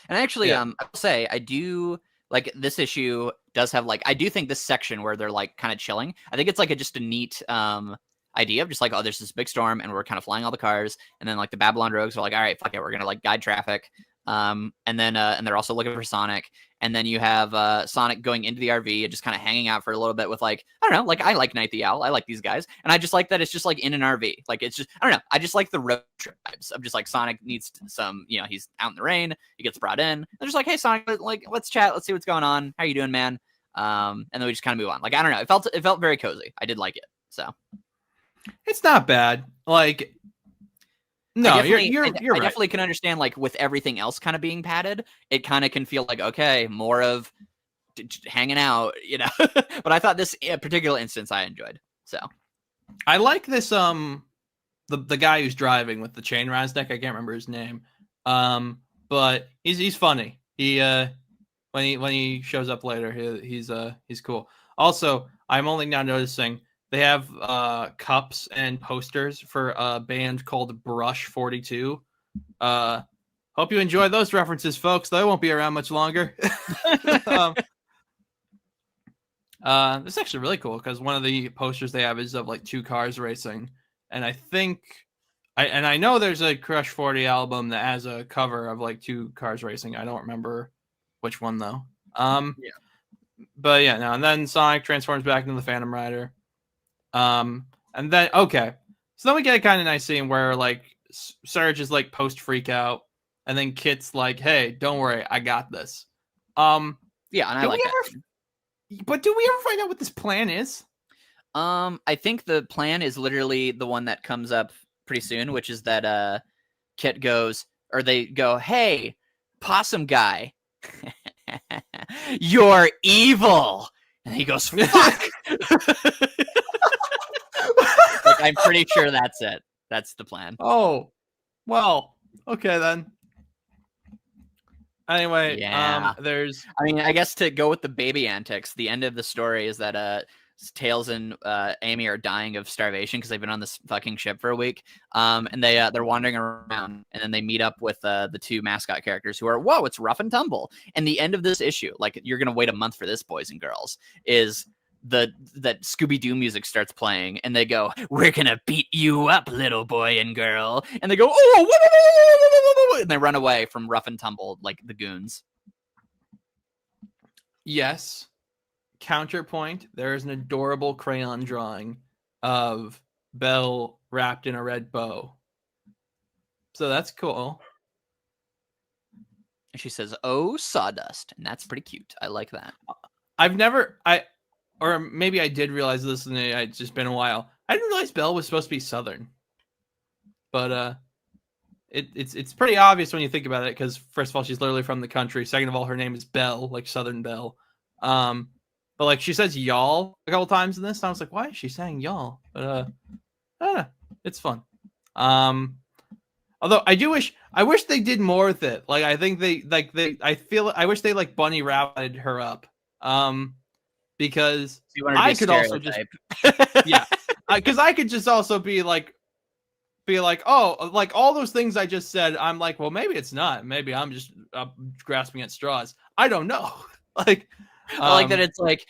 actually, I will say I do like this issue does have like, I do think this section where they're like kind of chilling, I think it's like just a neat idea of just like, oh, there's this big storm and we're kind of flying all the cars, and then like the Babylon Rogues are like, all right, fuck it, we're gonna like guide traffic, and then and they're also looking for Sonic, and then you have Sonic going into the RV and just kind of hanging out for a little bit with like, I don't know, like I like Night the Owl, I like these guys, and I just like that it's just like in an RV, like it's just, I don't know, I just like the road trip vibes of just like Sonic needs some, he's out in the rain, he gets brought in, they're just like, hey Sonic, like let's chat, let's see what's going on, how you doing, man? And then we just kind of move on. Like, I don't know, it felt very cozy. I did like it. So it's not bad. Like, no, you're right. I definitely can understand, like, with everything else kind of being padded, it kind of can feel like, okay, more of hanging out, But I thought this particular instance I enjoyed. So I like this. The guy who's driving with the chain Razdek, I can't remember his name. But he's funny. He when he shows up later, he's cool. Also, I'm only now noticing they have cups and posters for a band called Brush 42. Hope you enjoy those references, folks. They won't be around much longer. This is actually really cool because one of the posters they have is of like 2 cars racing, and I think I know there's a Crush 40 album that has a cover of like 2 cars racing. I don't remember which one though. Yeah. But yeah, no, and then Sonic transforms back into the Phantom Rider. And then so then we get a kind of nice scene where like Surge is like post freak out, and then Kit's like, "Hey, don't worry, I got this." Yeah, and I like that. But do we ever find out what this plan is? I think the plan is literally the one that comes up pretty soon, which is that Kit goes, or they go, "Hey, possum guy, you're evil," and he goes, "Fuck." Like, I'm pretty sure that's it. That's the plan. Oh, well, okay then. Anyway, Yeah. there's. I mean, I guess to go with the baby antics, the end of the story is that Tails and Amy are dying of starvation because they've been on this fucking ship for a week. And they're wandering around, and then they meet up with the 2 mascot characters who are, whoa, it's Rough and Tumble. And the end of this issue, like, you're gonna wait a month for this, boys and girls, is that Scooby-Doo music starts playing, and they go, "We're gonna beat you up, little boy and girl," and they go, "Oh," and they run away from Rough and Tumble like the goons. Yes. Counterpoint, there is an adorable crayon drawing of Belle wrapped in a red bow. So that's cool. And she says, "Oh, sawdust," and that's pretty cute. I like that. Or maybe I did realize this, and it's just been a while. I didn't realize Belle was supposed to be Southern, but it's pretty obvious when you think about it. Because first of all, she's literally from the country. Second of all, her name is Belle, like Southern Belle. But like she says y'all a couple times in this, and I was like, why is she saying y'all? But I don't know. It's fun. Although I wish they did more with it. Like I think I wish they like bunny rabbitted her up. Because I could also just because I could just also be like, oh, like all those things I just said. I'm like, well, maybe it's not. Maybe I'm just grasping at straws. I don't know. Like, I like that it's like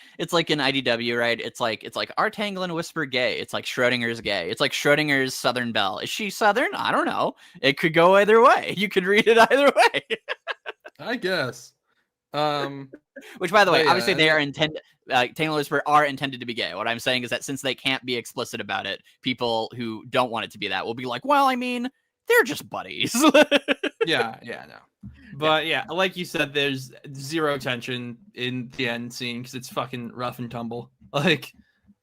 in IDW, right? It's like Artangle and Whisper gay. It's like Schrodinger's gay. It's like Schrodinger's Southern Belle. Is she Southern? I don't know. It could go either way. You could read it either way. I guess. Which, by the way, obviously they are intended. Tangle and Whisper are intended to be gay. What I'm saying is that since they can't be explicit about it, people who don't want it to be that will be like, well, I mean, they're just buddies. yeah, no. But yeah, like you said, there's zero tension in the end scene because it's fucking rough and tumble. Like,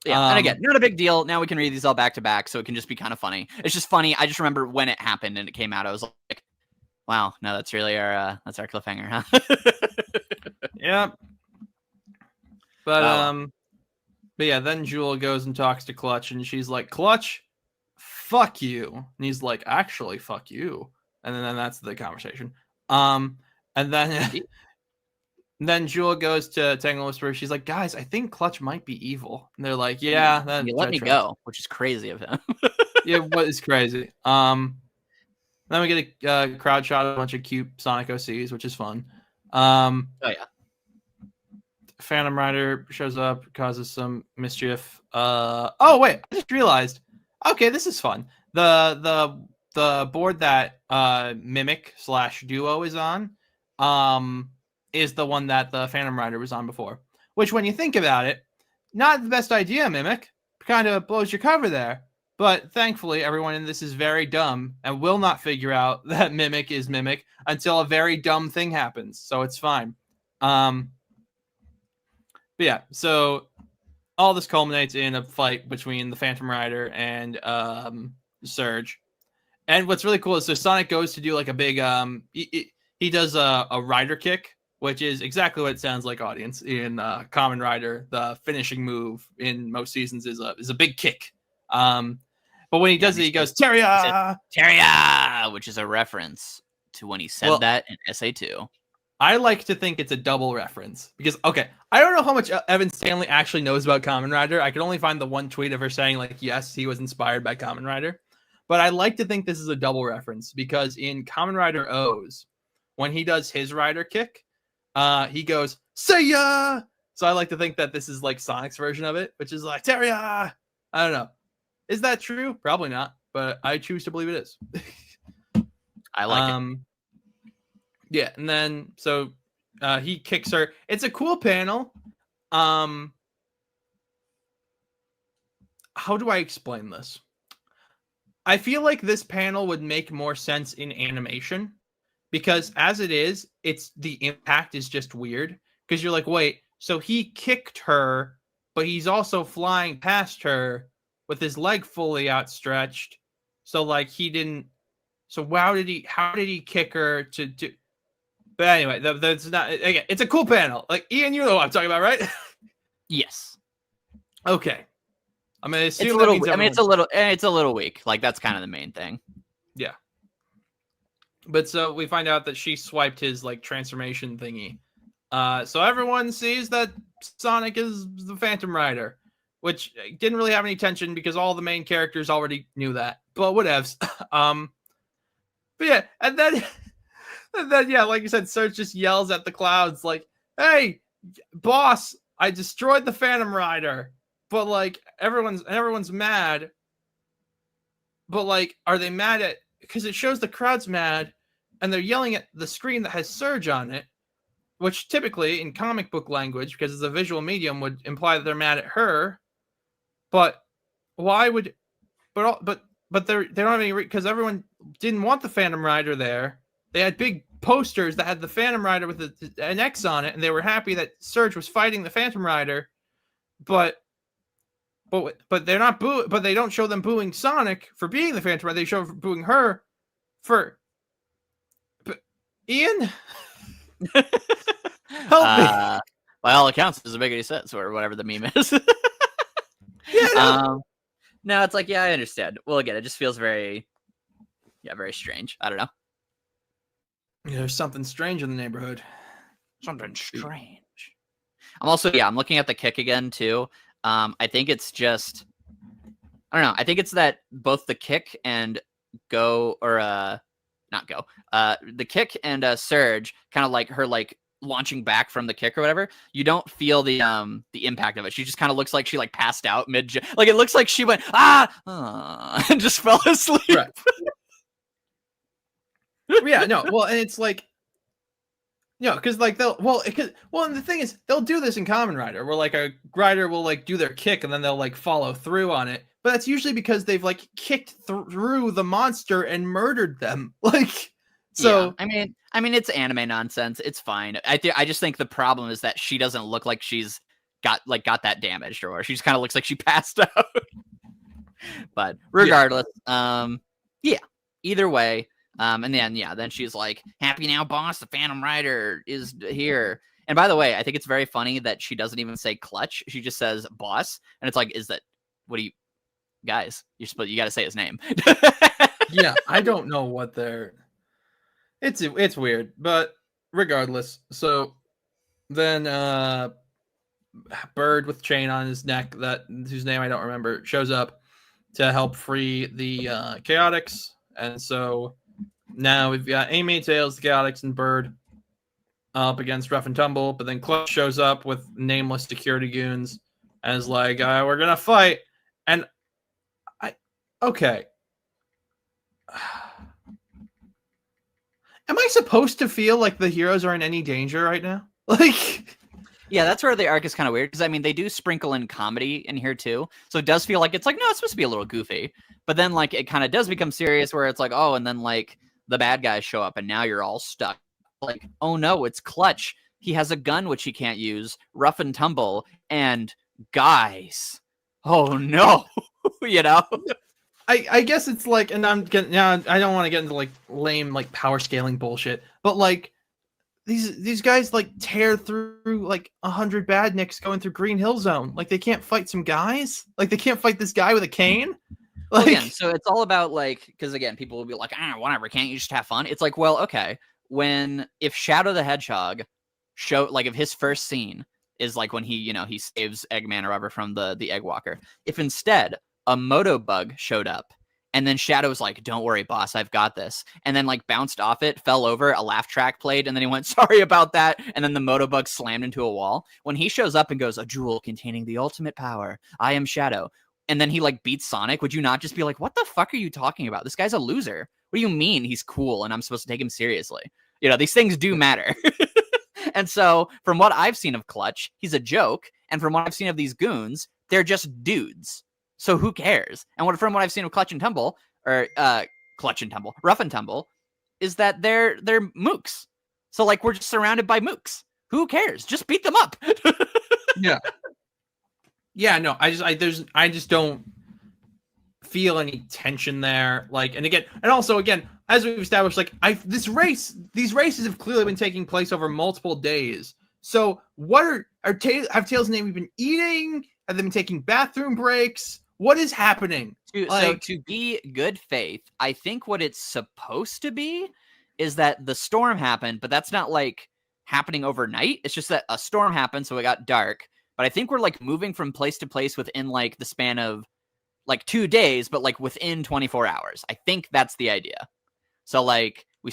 yeah, and again, not a big deal. Now we can read these all back to back, so it can just be kind of funny. It's just funny. I just remember when it happened and it came out, I was like, wow, no, that's really our cliffhanger, huh? Yeah. But yeah, then Jewel goes and talks to Clutch, and she's like, Clutch, fuck you. And he's like, actually, fuck you. And then that's the conversation. And then Jewel goes to Tangle Whisperer. She's like, guys, I think Clutch might be evil. And they're like, yeah, you let me go, which is crazy of him. Yeah, what is crazy. Then we get a crowd shot of a bunch of cute Sonic OCs, which is fun. Oh yeah. Phantom Rider shows up, causes some mischief. Oh wait, I just realized. Okay, this is fun. The board that Mimic / Duo is on, is the one that the Phantom Rider was on before. Which, when you think about it, not the best idea, Mimic. Kind of blows your cover there. But thankfully, everyone in this is very dumb and will not figure out that Mimic is Mimic until a very dumb thing happens. So it's fine. But yeah, so all this culminates in a fight between the Phantom Rider and Surge. And what's really cool is so Sonic goes to do like a big he does a rider kick, which is exactly what it sounds like, audience. In Kamen Rider, the finishing move in most seasons is a big kick. But when he does it, he goes Teria, Teria, which is a reference to when he said that in SA2. I like to think it's a double reference because, okay, I don't know how much Evan Stanley actually knows about Kamen Rider. I could only find the one tweet of her saying, like, yes, he was inspired by Kamen Rider. But I like to think this is a double reference because in Kamen Rider O's, when he does his rider kick, he goes, "See ya!" So I like to think that this is like Sonic's version of it, which is like, Teria! I don't know. Is that true? Probably not. but I choose to believe it is. I like it. Yeah, and then so he kicks her. It's a cool panel. How do I explain this? I feel like this panel would make more sense in animation because as it is, it's the impact is just weird because you're like, wait, so he kicked her, but he's also flying past her with his leg fully outstretched. So like he didn't. So how did he kick her to do? But anyway, that's not again. It's a cool panel. Like Ian, you know what I'm talking about, right? Yes. Okay. I'm gonna assume It's a little. I mean, it's a little weak. Like that's kind of the main thing. Yeah. But so we find out that she swiped his like transformation thingy. So everyone sees that Sonic is the Phantom Rider, which didn't really have any tension because all the main characters already knew that. But whatevs. But yeah, and then yeah, like you said, Surge just yells at the clouds like, "Hey, boss, I destroyed the Phantom Rider." But like everyone's mad. But like, are they mad at because it shows the crowd's mad and they're yelling at the screen that has Surge on it, which typically in comic book language, because it's a visual medium, would imply that they're mad at her. But why would but they don't have any because everyone didn't want the Phantom Rider there. They had big posters that had the Phantom Rider with an X on it, and they were happy that Surge was fighting the Phantom Rider. But they're not but they don't show them booing Sonic for being the Phantom Rider. They show booing her for. But Ian, help me. By all accounts, it doesn't make any sense or whatever the meme is. Yeah. No, it's like, yeah, I understand. Well, again, it just feels very strange. I don't know. There's something strange in the neighborhood. Something strange. I'm looking at the kick again too. I think it's just, I don't know. I think it's that both the kick and the kick and Surge kind of like her like launching back from the kick or whatever. You don't feel the impact of it. She just kind of looks like she like passed out mid. Like it looks like she went and just fell asleep. Right. Yeah, no. Well, and it's like, because like and the thing is, they'll do this in Kamen Rider, where like a rider will like do their kick and then they'll like follow through on it. But that's usually because they've like kicked through the monster and murdered them. Like, so yeah. I mean, it's anime nonsense. It's fine. I just think the problem is that she doesn't look like she's got that damaged or she just kind of looks like she passed out. But regardless, either way. And then she's like, "Happy now, boss. The Phantom Rider is here." And by the way, I think it's very funny that she doesn't even say clutch. She just says boss. And it's like, what do you guys? You got to say his name. Yeah, I don't know what they're. It's weird, but regardless. So then, Bird with chain on his neck whose name I don't remember shows up to help free the Chaotix, and so. Now we've got Amy, Tails, Chaotix, and Bird up against Rough and Tumble, but then Clutch shows up with nameless security goons and is like, we're going to fight. And okay. Am I supposed to feel like the heroes are in any danger right now? Like... Yeah, that's where the arc is kind of weird, because, I mean, they do sprinkle in comedy in here, too. So it does feel like it's like, no, it's supposed to be a little goofy. But then, like, it kind of does become serious, where it's like, oh, and then, like, the bad guys show up, and now you're all stuck. Like, oh, no, it's Clutch. He has a gun, which he can't use. Rough and Tumble. And guys. Oh, no. You know? I guess it's like, and I don't want to get into, like, lame, like, power scaling bullshit. But, like, these guys like tear through like 100 badniks going through Green Hill Zone. Like they can't fight some guys. Like they can't fight this guy with a cane. Like, well, again, so it's all about like, because again, people will be like, whatever, can't you just have fun? It's like, well, okay, if Shadow the Hedgehog if his first scene is like when he saves Eggman or whatever from the Egg Walker, if instead a Motobug showed up. And then Shadow's like, "Don't worry, boss, I've got this." And then like bounced off it, fell over, a laugh track played, and then he went, "Sorry about that." And then the Motobug slammed into a wall. When he shows up and goes, "A jewel containing the ultimate power. I am Shadow." and then he like beats Sonic, would you not just be like, what the fuck are you talking about? This guy's a loser. What do you mean he's cool and I'm supposed to take him seriously? You know, these things do matter. And so from what I've seen of Clutch, he's a joke. And from what I've seen of these goons, they're just dudes. So who cares? And from what I've seen of Clutch and Tumble, Rough and Tumble, is that they're mooks. So like we're just surrounded by mooks. Who cares? Just beat them up. Yeah. Yeah, no, I just don't feel any tension there. Like, and also as we've established, like these races have clearly been taking place over multiple days. So what have Tails and Amy been eating? Have they been taking bathroom breaks? What is happening? So to be good faith, I think what it's supposed to be is that the storm happened, but that's not like happening overnight. It's just that a storm happened, so it got dark. But I think we're like moving from place to place within like the span of like 2 days, but like within 24 hours. I think that's the idea. So like we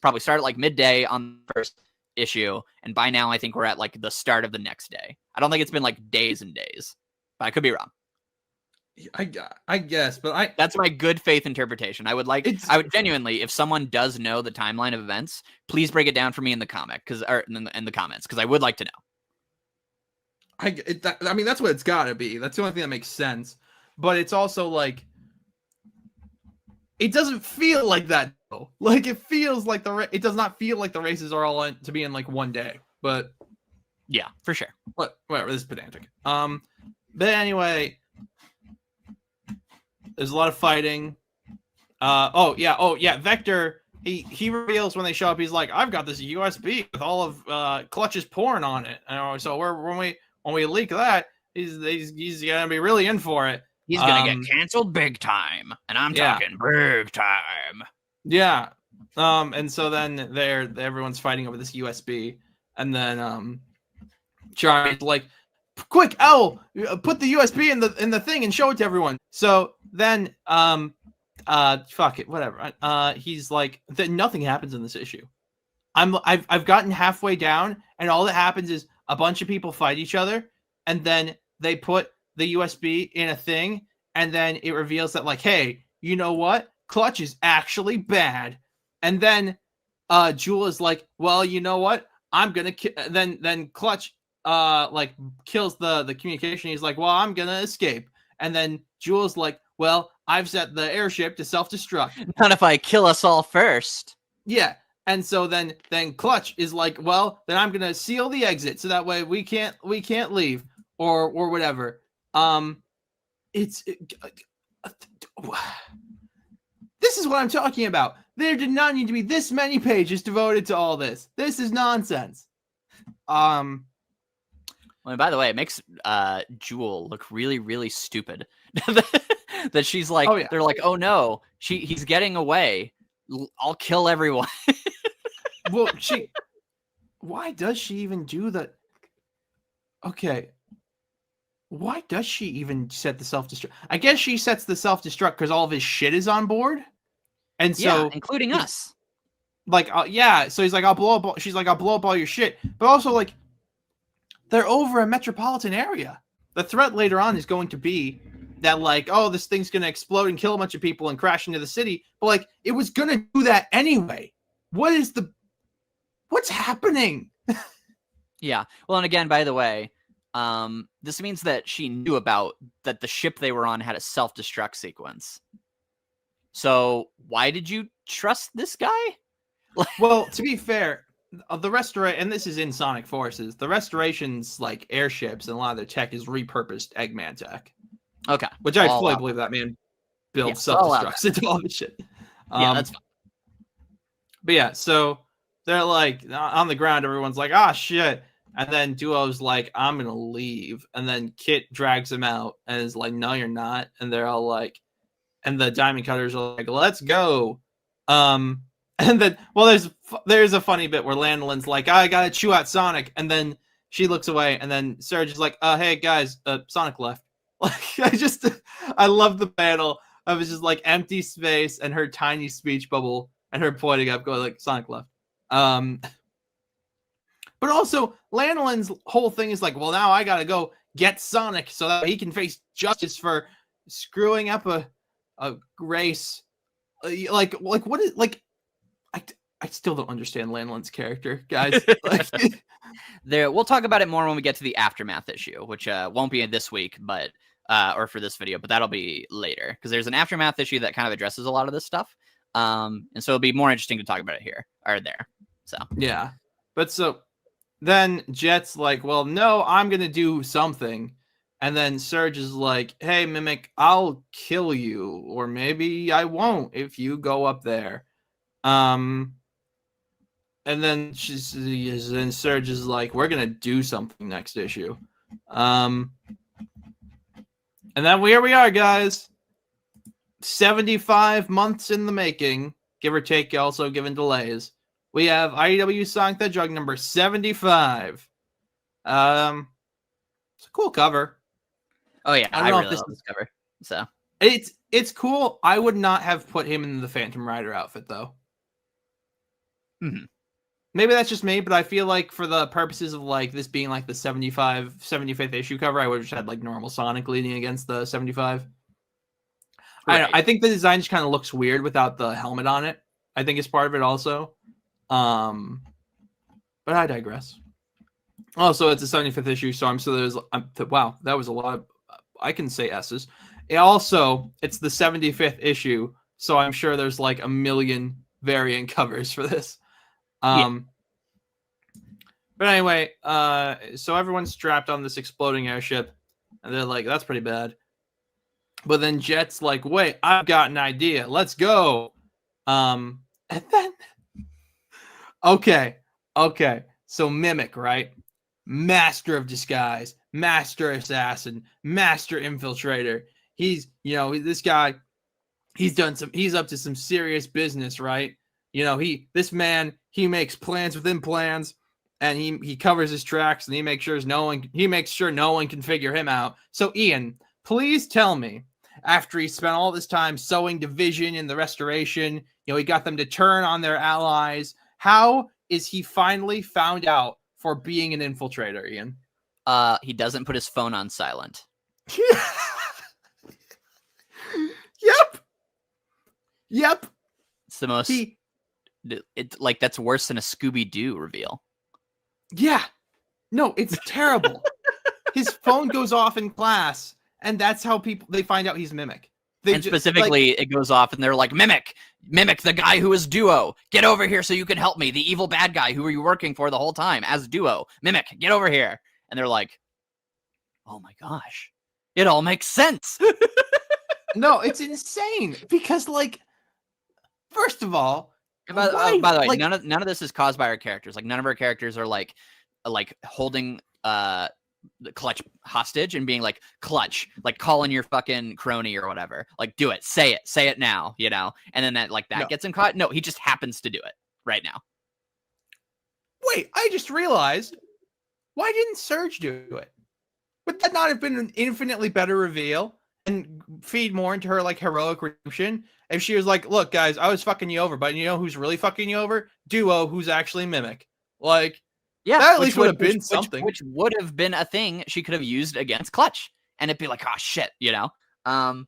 probably started like midday on the first issue, and by now I think we're at like the start of the next day. I don't think it's been like days and days, but I could be wrong. I guess, but that's my good faith interpretation. I would genuinely, if someone does know the timeline of events, please break it down for me in the in the comments, because I would like to know. I mean, that's what it's got to be. That's the only thing that makes sense. But it's also like, it doesn't feel like that though. Like it feels like it does not feel like the races are all to be in like one day. But yeah, for sure. But whatever, this is pedantic. But anyway. There's a lot of fighting. Oh yeah. Vector, he reveals when they show up, he's like, I've got this USB with all of Clutch's porn on it. So when we leak that, he's gonna be really in for it. He's gonna get canceled big time, and I'm talking big time. Yeah. And so then everyone's fighting over this USB, and then Charmy's like, quick, Owl, put the USB in the thing and show it to everyone. So then, fuck it, whatever. He's like, nothing happens in this issue. I've gotten halfway down, and all that happens is a bunch of people fight each other, and then they put the USB in a thing, and then it reveals that, like, hey, you know what? Clutch is actually bad. And then Jewel is like, well, you know what? I'm gonna then Clutch like kills the communication. He's like, well, I'm gonna escape. And then Jewel's like, well, I've set the airship to self-destruct. Not if I kill us all first. Yeah. And so then Clutch is like, well, then I'm gonna seal the exit so that way we can't leave or whatever. This is what I'm talking about. There did not need to be this many pages devoted to all this. This is nonsense. Well, and by the way, it makes Jewel look really, really stupid. That she's like, they're like, oh no, he's getting away. I'll kill everyone. Well, why does she even do that? Okay. Why does she even set the self-destruct? I guess she sets the self-destruct because all of his shit is on board. And so, including us. Like, so he's like, I'll blow up. She's like, I'll blow up all your shit. But also, like, they're over a metropolitan area. The threat later on is going to be that, like, oh, this thing's going to explode and kill a bunch of people and crash into the city. But, like, it was going to do that anyway. What's happening? Yeah. Well, and again, by the way, this means that she knew about that the ship they were on had a self-destruct sequence. So why did you trust this guy? Well, to be fair, and this is in Sonic Forces, the Restoration's like airships and a lot of their tech is repurposed Eggman tech. Okay. Which I fully believe that man builds self-destructs into all this shit. Yeah, that's fine. But yeah, so they're like on the ground, everyone's like, ah, shit. And then Duo's like, I'm going to leave. And then Kit drags him out and is like, no, you're not. And they're all like, and the Diamond Cutters are like, let's go. And then, well, there's a funny bit where Landolin's like, I got to chew out Sonic. And then she looks away. And then Surge is like, hey, guys, Sonic left. Like, I love the panel of just like empty space and her tiny speech bubble and her pointing up going like, Sonic left. But also, Landolin's whole thing is like, well, now I gotta go get Sonic so that he can face justice for screwing up a race. Like what is like? I still don't understand Landlin's character, guys. Like, We'll talk about it more when we get to the aftermath issue, which won't be in this week, but or for this video, but that'll be later because there's an aftermath issue that kind of addresses a lot of this stuff. And so it'll be more interesting to talk about it here or there. So yeah, but so then Jet's like, well, no, I'm gonna do something, and then Surge is like, hey, Mimic, I'll kill you, or maybe I won't if you go up there. And then then Surge is like, we're gonna do something next issue. And then here we are, guys. 75 months in the making, give or take, also given delays. We have IDW Sonic the Hedgehog number 75. It's a cool cover. Oh yeah, I really love this cover. So it's cool. I would not have put him in the Phantom Rider outfit though. Mm-hmm. Maybe that's just me, but I feel like for the purposes of like this being like the 75th issue cover, I would have just had like normal Sonic leading against the 75. Right. I think the design just kind of looks weird without the helmet on it. I think it's part of it also. But I digress. Also, it's a 75th issue, so wow, that was a lot of, I can say S's. It's the 75th issue, so I'm sure there's like a million variant covers for this. But anyway, so everyone's strapped on this exploding airship, and they're like, that's pretty bad. But then Jet's like, wait, I've got an idea. Let's go. And then, okay. So Mimic, right? Master of disguise, master assassin, master infiltrator. He's, this guy, he's up to some serious business, right? This man makes plans within plans, and he covers his tracks, and he makes sure no one can figure him out. So Ian, please tell me, after he spent all this time sowing division in the Restoration, he got them to turn on their allies. How is he finally found out for being an infiltrator, Ian? He doesn't put his phone on silent. Yep. It's the most. It's like that's worse than a Scooby-Doo reveal. Yeah. No, it's terrible. His phone goes off in class, and that's how they find out he's Mimic. Specifically, it goes off, and they're like, Mimic, the guy who is Duo, get over here so you can help me. The evil bad guy who were you working for the whole time as Duo. Mimic, get over here. And they're like, oh my gosh, it all makes sense. No, it's insane because, first of all, by the way, none of this is caused by our characters. Like, none of our characters are like holding the Clutch hostage and being like, Clutch, like calling your fucking crony or whatever. Like, do it, say it now, and then that gets him caught. No, he just happens to do it right now. Wait, I just realized, why didn't Surge do it? Would that not have been an infinitely better reveal and feed more into her heroic redemption if she was like, look guys, I was fucking you over, but you know who's really fucking you over? Duo, who's actually Mimic. Yeah, that at least would have been something. Which would have been a thing she could have used against Clutch, and it'd be like, oh shit, Yeah,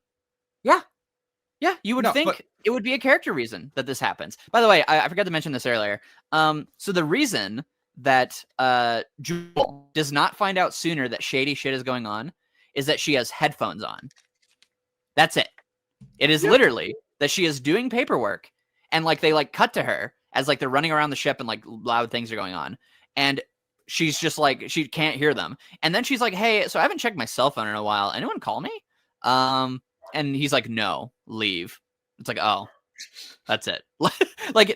you would think it would be a character reason that this happens. By the way, I forgot to mention this earlier. So the reason that Jewel does not find out sooner that shady shit is going on is that she has headphones on. That's it. It is literally that she is doing paperwork, and they cut to her as they're running around the ship and loud things are going on. And she's just she can't hear them. And then she's like, hey, so I haven't checked my cell phone in a while. Anyone call me? And he's like, no, leave. It's like, oh, that's it.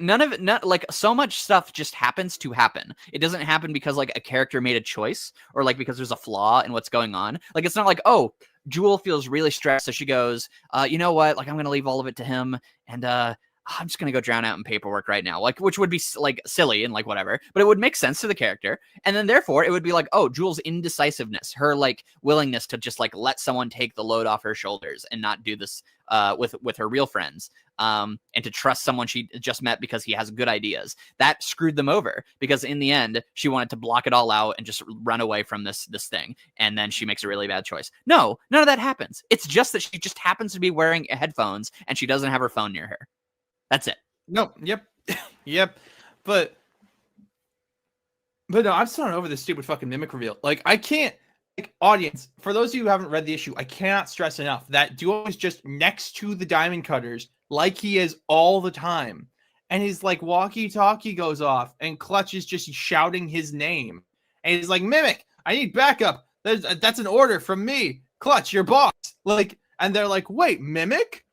None of it, so much stuff just happens to happen. It doesn't happen because a character made a choice or because there's a flaw in what's going on. It's not oh, Jewel feels really stressed. So she goes, you know what? I'm going to leave all of it to him. And I'm just gonna go drown out in paperwork right now, like, which would be like silly and like whatever, but it would make sense to the character, and then therefore it would be like, oh, Jules' indecisiveness, her like willingness to just like let someone take the load off her shoulders and not do this with her real friends, and to trust someone she just met because he has good ideas, that screwed them over, because in the end she wanted to block it all out and just run away from this thing, and then she makes a really bad choice. No, none of that happens. It's just that she just happens to be wearing headphones and she doesn't have her phone near her. That's it. No, yep. Yep. But no, I'm starting over this stupid fucking mimic reveal. Like, I can't, like, audience, for those of you who haven't read the issue, I cannot stress enough that Duo is just next to the diamond cutters like he is all the time. And his like walkie-talkie goes off and Clutch is just shouting his name. And he's like, Mimic, I need backup. That's an order from me. Clutch, your boss. Like, and they're like, wait, Mimic?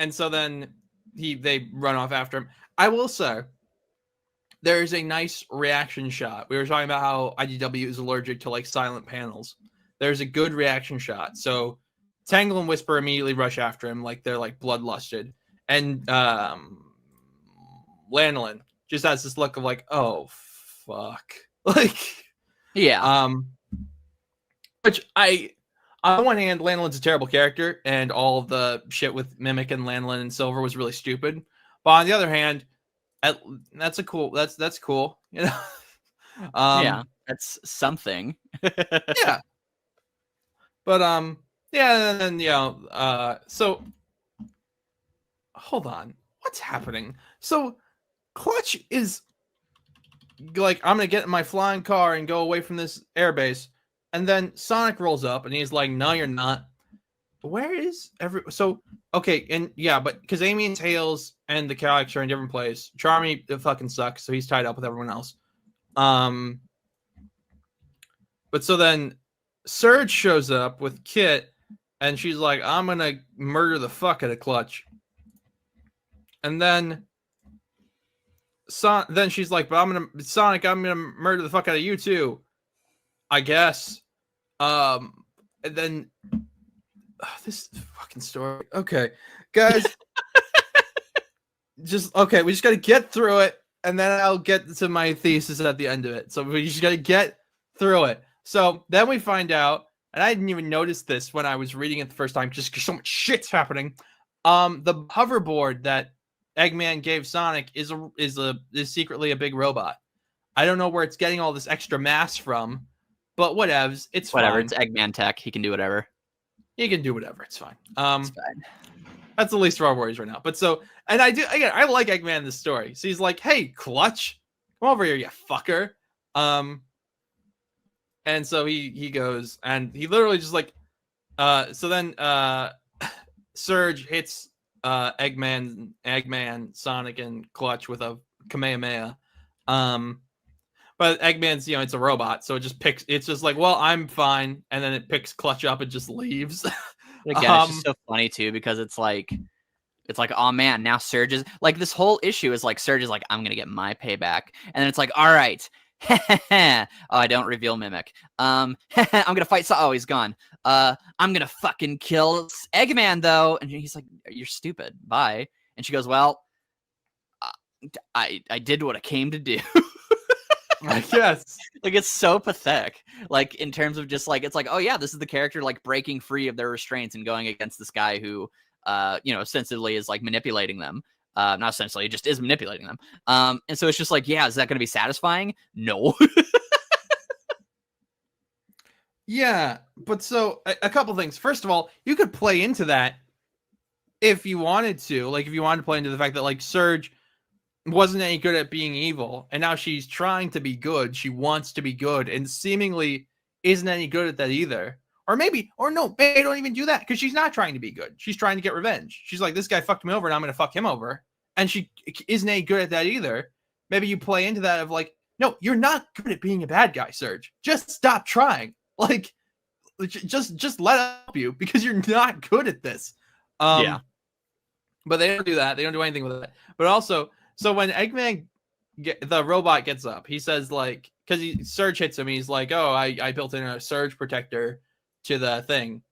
And so then they run off after him. I will say, there's a nice reaction shot. We were talking about how IDW is allergic to like silent panels. There's a good reaction shot. So Tangle and Whisper immediately rush after him like they're like bloodlusted. And Lanolin just has this look of like, oh fuck. Like, yeah. Which on one hand, Lanolin's a terrible character, and all the shit with Mimic and Lanolin and Silver was really stupid. But on the other hand, that's cool. You know. Yeah, that's something. Yeah. But yeah, and then, you know, so hold on, what's happening? So Clutch is like, I'm gonna get in my flying car and go away from this airbase. And then Sonic rolls up and he's like, no, you're not. Where is so okay, and yeah, but because Amy and Tails and the Chaotix are in different place. Charmy fucking sucks, so he's tied up with everyone else. But so then Surge shows up with Kit, and she's like, I'm gonna murder the fuck out of Clutch. And then then she's like, but Sonic, I'm gonna murder the fuck out of you too, I guess. And then this fucking story. Okay, guys. We just got to get through it, and then I'll get to my thesis at the end of it. So we just got to get through it. So then we find out, and I didn't even notice this when I was reading it the first time, just because so much shit's happening. The hoverboard that Eggman gave Sonic is secretly a big robot. I don't know where it's getting all this extra mass from, but whatevs. It's whatever. Fine. It's Eggman tech. He can do whatever. He can do whatever. It's fine. It's fine. That's the least of our worries right now. But so, and I like Eggman in this story. So he's like, hey, Clutch, come over here, you fucker. And so he goes, and he literally just like, so then Surge hits Eggman, Sonic, and Clutch with a Kamehameha. But Eggman's, it's a robot, so it's just like, well, I'm fine, and then it picks Clutch up and just leaves. Again, it's just so funny too, because it's like, oh man, now Surge is like, this whole issue is like, Surge is like, I'm gonna get my payback, and then it's like, all right, oh, I don't reveal Mimic. I'm gonna fight. Oh, he's gone. I'm gonna fucking kill Eggman though, and he's like, you're stupid. Bye. And she goes, well, I did what I came to do. I guess. Like, it's so pathetic. Like, in terms of just like, it's like, oh yeah, this is the character like breaking free of their restraints and going against this guy who, ostensibly is like manipulating them. Not essentially, it just is manipulating them. And so it's just like, yeah, is that going to be satisfying? No. Yeah, but so a couple things. First of all, you could play into that if you wanted to. Like, if you wanted to play into the fact that like Surge wasn't any good at being evil, and now she's trying to be good. She wants to be good, and seemingly isn't any good at that either. Or maybe, or no, they don't even do that, because she's not trying to be good. She's trying to get revenge. She's like, this guy fucked me over, and I'm going to fuck him over. And she isn't any good at that either. Maybe you play into that of like, no, you're not good at being a bad guy, Surge. Just stop trying. Like, just let it help you, because you're not good at this. Yeah. But they don't do that. They don't do anything with it. But also, so when Eggman, the robot gets up, he says like, because Surge hits him, he's like, oh, I built in a surge protector to the thing,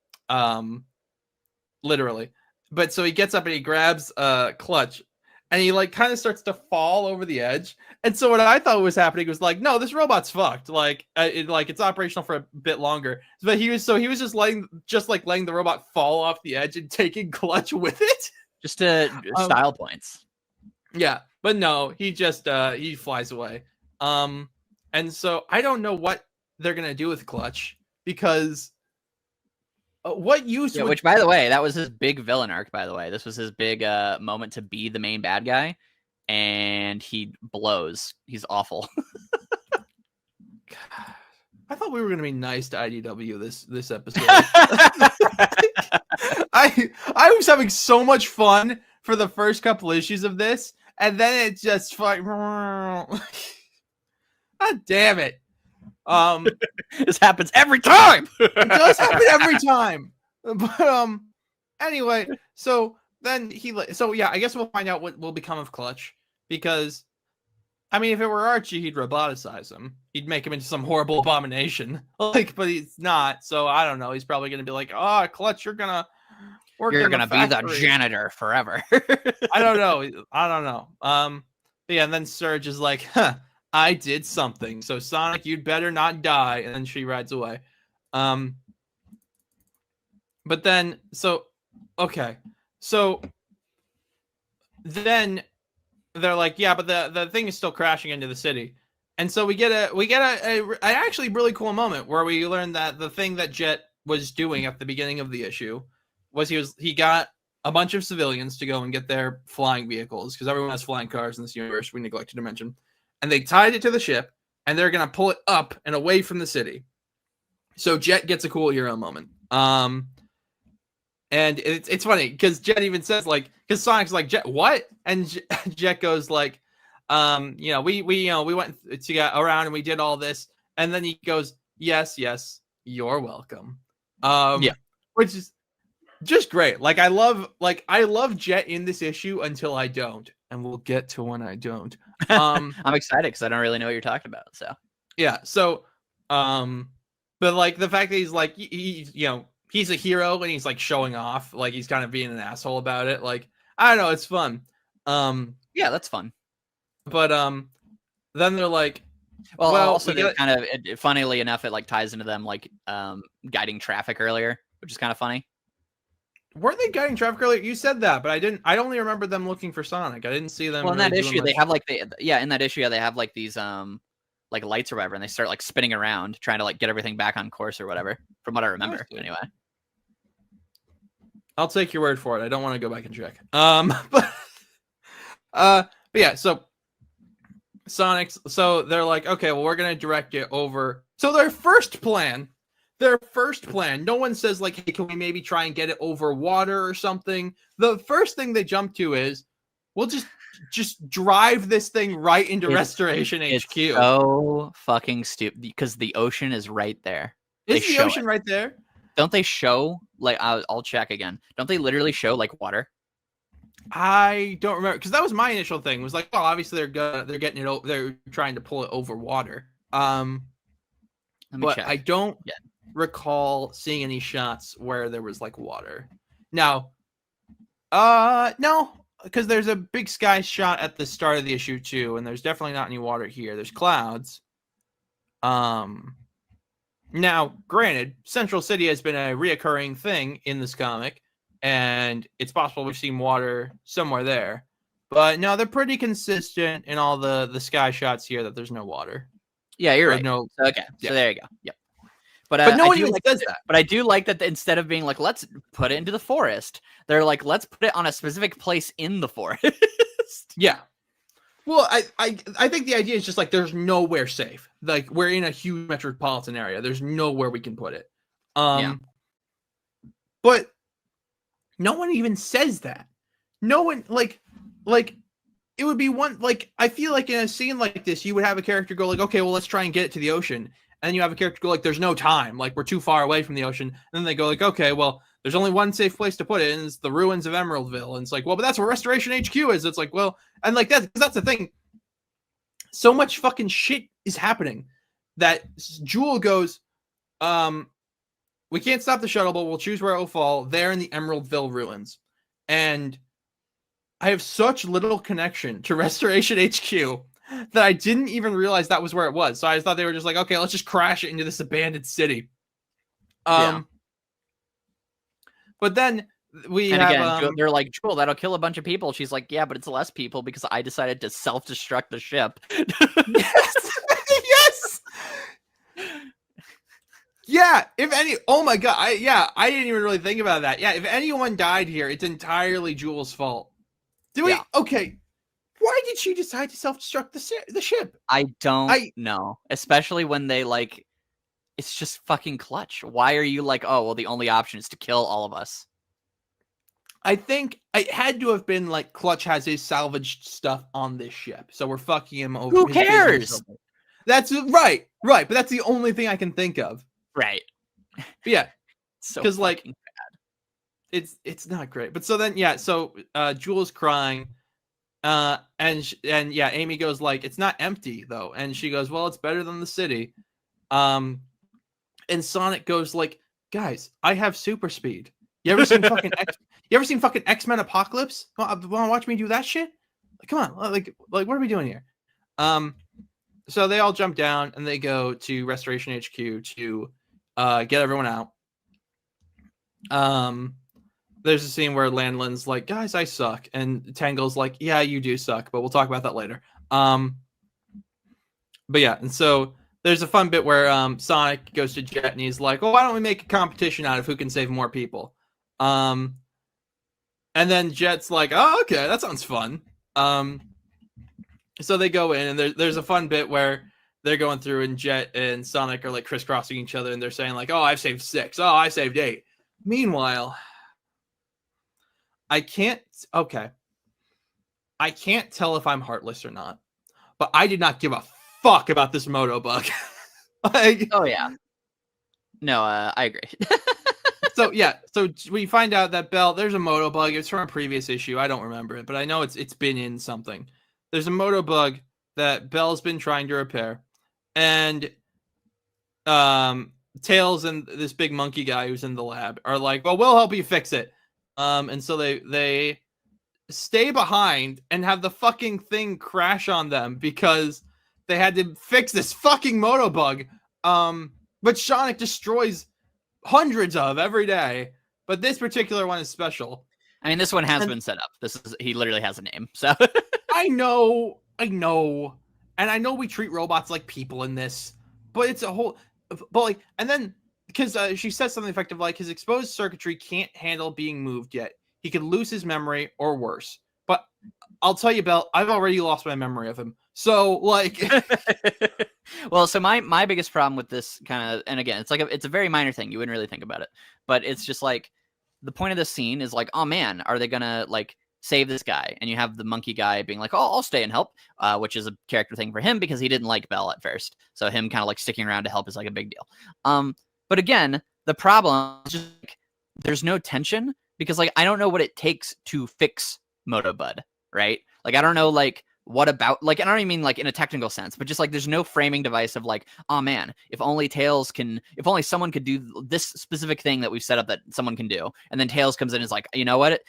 literally. but so he gets up and he grabs Clutch, and he like kind of starts to fall over the edge. And so what I thought was happening was like, no, this robot's fucked. Like, it's operational for a bit longer. But he was just letting the robot fall off the edge and taking Clutch with it. Just style points. Yeah, but no, he just he flies away. And so I don't know what they're gonna do with Clutch, because what use? Yeah, which, by the way, that was his big villain arc. By the way, this was his big moment to be the main bad guy, and he blows. He's awful. I thought we were gonna be nice to IDW this episode. I was having so much fun for the first couple issues of this, and then it just like, God damn it. This happens every time. It does happen every time. But anyway, so then I guess we'll find out what will become of Clutch, because I mean, if it were Archie, he'd roboticize him. He'd make him into some horrible abomination. But he's not. So I don't know. He's probably gonna be like, "Oh, Clutch, you're gonna work. You're in gonna the be the janitor forever." I don't know. But yeah, and then Surge is like, "Huh, I did something. So Sonic, you'd better not die." And then she rides away. But then, okay. So then they're like, yeah, but the thing is still crashing into the city. And so we get a actually really cool moment where we learn that the thing that Jet was doing at the beginning of the issue was he got a bunch of civilians to go and get their flying vehicles, because everyone has flying cars in this universe, we neglected to mention. And they tied it to the ship, and they're going to pull it up and away from the city. So Jet gets a cool hero moment. And it's funny because Jet even says, like, because Sonic's like, Jet, what? And Jet goes like, we went to get around and we did all this. And then he goes, yes, you're welcome. Yeah, which is just great. Like, I love Jet in this issue until I don't. And we'll get to when I don't. I'm excited because I don't really know what you're talking about. So yeah. So, but like the fact that he's like, he's a hero and he's like showing off, like he's kind of being an asshole about it. Like, I don't know, it's fun. Yeah, that's fun. But then they're like, well also they're kind of, funnily enough, it like ties into them like guiding traffic earlier, which is kind of funny. Weren't they guiding traffic earlier? You said that, but I only remember them looking for Sonic. I didn't see them. Well, in that issue, they have like in that issue, they have like these like lights or whatever, and they start like spinning around, trying to like get everything back on course or whatever. From what I remember, anyway. I'll take your word for it. I don't want to go back and check. But yeah, so Sonic's. So they're like, okay, well, we're gonna direct it over. So their first plan. No one says like, hey, can we maybe try and get it over water or something? The first thing they jump to is, we'll just drive this thing right into Restoration HQ. It's so fucking stupid because the ocean is right there. Is the ocean right there? Don't they show, like, I'll check again. Don't they literally show like water? I don't remember, because that was my initial thing. Was like, well, obviously they're getting it. They're trying to pull it over water. But check. I don't recall seeing any shots where there was like water. Now, no, because there's a big sky shot at the start of the issue too, and there's definitely not any water here. There's clouds. Now, granted, Central City has been a reoccurring thing in this comic, and it's possible we've seen water somewhere there. But no, they're pretty consistent in all the sky shots here that there's no water. Yeah, you're right. No, okay, so there you go. Yep. But no one even says that. But I do like that instead of being like, let's put it into the forest, they're like, let's put it on a specific place in the forest. Yeah. Well, I think the idea is just like there's nowhere safe. Like, we're in a huge metropolitan area. There's nowhere we can put it. But no one even says that. No one like it would be one, like, I feel like in a scene like this, you would have a character go like, okay, well, let's try and get it to the ocean. And then you have a character go like, there's no time. Like, we're too far away from the ocean. And then they go like, okay, well, there's only one safe place to put it, and it's the ruins of Emeraldville. And it's like, well, but that's where Restoration HQ is. It's like, well, and like that's the thing. So much fucking shit is happening that Jewel goes, we can't stop the shuttle, but we'll choose where it will fall. There in the Emeraldville ruins. And I have such little connection to Restoration HQ that I didn't even realize that was where it was. So I thought they were just like, okay, let's just crash it into this abandoned city. Yeah. But then we And have again, they're like, Jewel, that'll kill a bunch of people. She's like, yeah, but it's less people because I decided to self-destruct the ship. yes, yes, yeah. If any, oh my god, I didn't even really think about that. Yeah, if anyone died here, it's entirely Jewel's fault. Okay? Why did she decide to self-destruct the ship? I don't know, especially when they like. It's just fucking Clutch. Why are you like, oh well, the only option is to kill all of us? I think it had to have been like Clutch has his salvaged stuff on this ship, so we're fucking him over. Who cares? That's right, but that's the only thing I can think of. Right. But yeah, so because like bad. it's not great. But so then so Jewel's crying, and Amy goes like, it's not empty though, and she goes, well, it's better than the city, and Sonic goes like, guys, I have super speed. You ever seen fucking X-Men Apocalypse? Want to watch me do that shit? Like, come on, like what are we doing here? So they all jump down and they go to Restoration HQ to get everyone out. There's a scene where Landlin's like, guys, I suck, and Tangle's like, yeah, you do suck, but we'll talk about that later. But yeah, and so there's a fun bit where Sonic goes to Jet and he's like, well, why don't we make a competition out of who can save more people? And then Jet's like, oh, okay, that sounds fun. So they go in, and there's a fun bit where they're going through, and Jet and Sonic are like crisscrossing each other, and they're saying like, oh, I've saved 6. Oh, I saved 8. Meanwhile, I can't tell if I'm heartless or not, but I did not give a fuck about this moto bug. Like, oh yeah. No, I agree. So we find out that Belle, there's a moto bug. It's from a previous issue. I don't remember it, but I know it's been in something. There's a moto bug that Belle's been trying to repair, and Tails and this big monkey guy who's in the lab are like, well, we'll help you fix it. And so they stay behind and have the fucking thing crash on them because they had to fix this fucking moto bug. But Sonic destroys hundreds of every day, but this particular one is special. I mean, this one has been set up. He literally has a name. So I know, and I know we treat robots like people in this, but it's a whole. But like, and then because she says something effective like his exposed circuitry can't handle being moved yet. He could lose his memory or worse. But I'll tell you, Belle, I've already lost my memory of him. So like, well, so my biggest problem with this kind of, and again, it's a very minor thing. You wouldn't really think about it, but it's just like the point of this scene is like, oh man, are they gonna like save this guy? And you have the monkey guy being like, oh, I'll stay and help, which is a character thing for him because he didn't like Belle at first. So him kind of like sticking around to help is like a big deal. But again, the problem is just like, there's no tension because like I don't know what it takes to fix Motobud, right? Like I don't know like what about like, and I don't even mean like in a technical sense, but just like there's no framing device of like, oh man, if only someone could do this specific thing that we've set up that someone can do, and then Tails comes in and is like, you know what?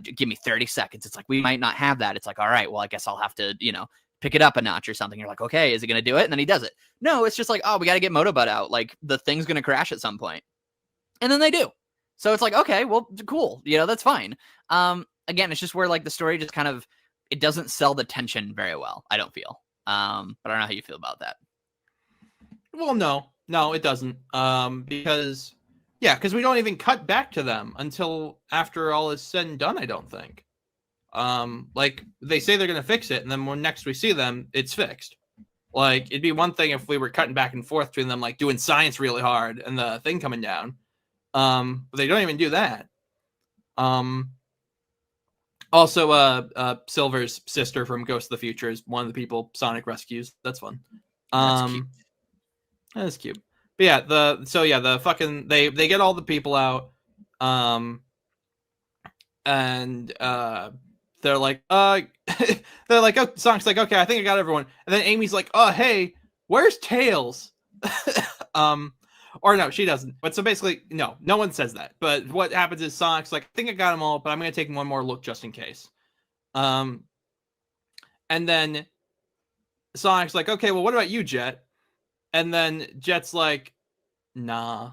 Give me 30 seconds. It's like we might not have that. It's like, all right, well, I guess I'll have to, pick it up a notch or something. You're like, okay, is he gonna do it? And then he does it. No, it's just like, oh, we got to get Motobud out. Like the thing's gonna crash at some point, and then they do. So it's like, okay, well, cool. That's fine. Again, it's just where like the story just kind of, it doesn't sell the tension very well, I don't feel. But I don't know how you feel about that. Well, no, it doesn't. Because we don't even cut back to them until after all is said and done, I don't think. Like they say they're going to fix it, and then when next we see them, it's fixed. Like it'd be one thing if we were cutting back and forth between them, like doing science really hard and the thing coming down. But they don't even do that. Also, Silver's sister from Ghost of the Future is one of the people Sonic rescues. That's fun. That's cute. But yeah, the fucking they get all the people out, and they're like, oh, Sonic's like, okay, I think I got everyone, and then Amy's like, oh, hey, where's Tails? Or no, she doesn't. But so basically, no one says that. But what happens is Sonic's like, I think I got them all, but I'm going to take one more look just in case. And then Sonic's like, okay, well, what about you, Jet? And then Jet's like, nah.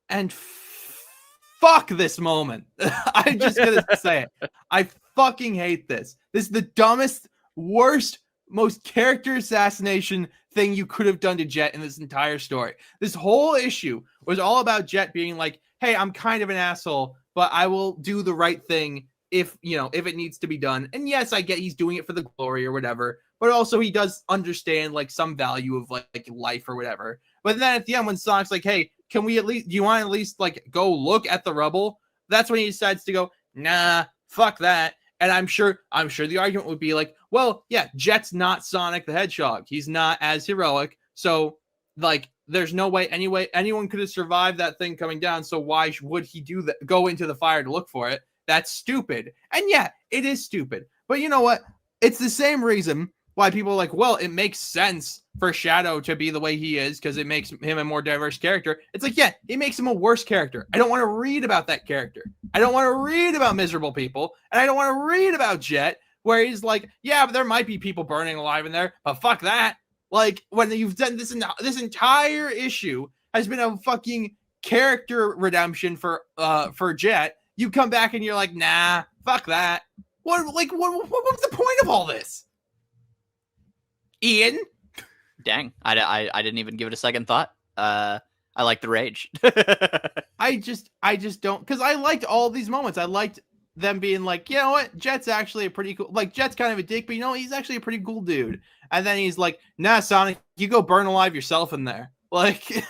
And fuck this moment. I'm just going to say it. I fucking hate this. This is the dumbest, worst, most character assassination thing you could have done to Jet in this entire story. This whole issue was all about Jet being like, hey, I'm kind of an asshole, but I will do the right thing if it needs to be done. And yes, I get he's doing it for the glory or whatever, but also he does understand like some value of like life or whatever. But then at the end, when Sonic's like, hey, do you want to at least like go look at the rubble? That's when he decides to go, nah, fuck that. And I'm sure the argument would be like, well, yeah, Jet's not Sonic the Hedgehog. He's not as heroic. So like, there's no way anyone could have survived that thing coming down. So why would he do that? Go into the fire to look for it? That's stupid. And yeah, it is stupid. But you know what? It's the same reason why people are like, well, it makes sense for Shadow to be the way he is because it makes him a more diverse character. It's like, yeah, it makes him a worse character. I don't want to read about that character. I don't want to read about miserable people. And I don't want to read about Jet where he's like, yeah, but there might be people burning alive in there, but fuck that. Like, when you've done this entire issue has been a fucking character redemption for Jet, you come back and you're like, nah, fuck that. What was the point of all this? Ian? Dang, I didn't even give it a second thought. I like the rage. I just don't, because I liked all these moments. I liked them being like, you know what, Jet's actually a pretty cool, like, Jet's kind of a dick, but he's actually a pretty cool dude. And then he's like, nah, Sonic, you go burn alive yourself in there. Like, yeah.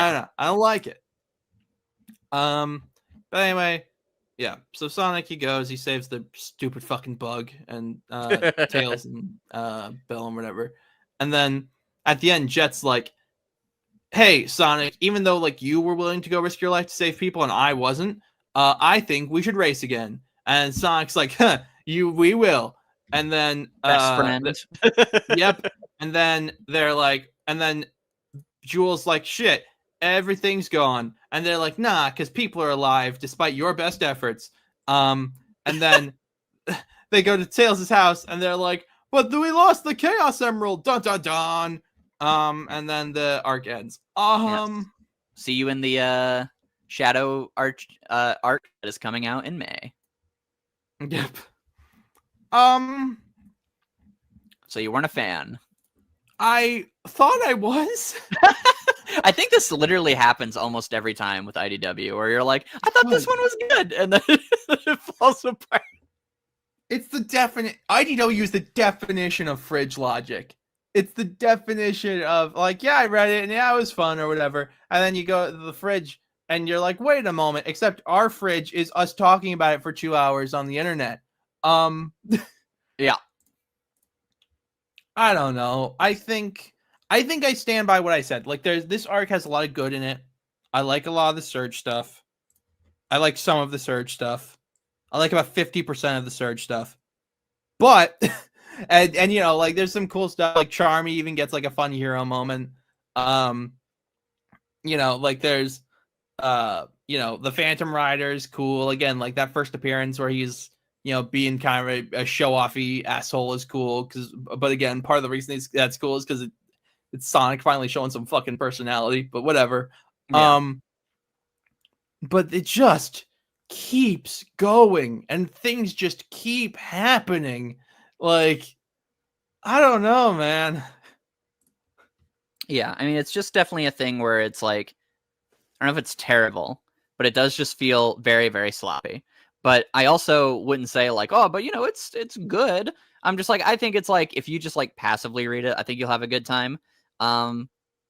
I don't know. I don't like it. But anyway, yeah. So Sonic, he goes, he saves the stupid fucking bug and Tails and Bill and whatever. And then at the end, Jet's like, hey, Sonic, even though like you were willing to go risk your life to save people and I wasn't, I think we should race again. And Sonic's like, huh, we will. And then best friend. Yep. And then they're like, and then Jules like, shit, everything's gone. And they're like, nah, because people are alive despite your best efforts. And then they go to Tails' house and they're like, but we lost the Chaos Emerald. Dun dun dun. And then the arc ends. Yes. See you in the Shadow arc that is coming out in May. Yep. So you weren't a fan. I thought I was. I think this literally happens almost every time with IDW, where you're like, I thought this one was good, and then it falls apart. It's the IDW is the definition of fridge logic. It's the definition of like, yeah, I read it and yeah, it was fun or whatever. And then you go to the fridge and you're like, wait a moment, except our fridge is us talking about it for 2 hours on the internet. Yeah. I don't know. I think I stand by what I said. Like, this arc has a lot of good in it. I like a lot of the Surge stuff. I like some of the Surge stuff. I like about 50% of the Surge stuff. But and like there's some cool stuff. Like Charmy even gets like a fun hero moment. Like there's the Phantom Rider is cool. Again, like that first appearance where he's being kind of a show-offy asshole is cool. But again, part of the reason that's cool is because it's Sonic finally showing some fucking personality. But whatever. Yeah. But it just keeps going and things just keep happening. Like, I don't know, man. Yeah, I mean, it's just definitely a thing where it's like, I don't know if it's terrible, but it does just feel very, very sloppy. But I also wouldn't say like, oh, but it's good. I'm just like, I think it's like, if you just like passively read it, I think you'll have a good time.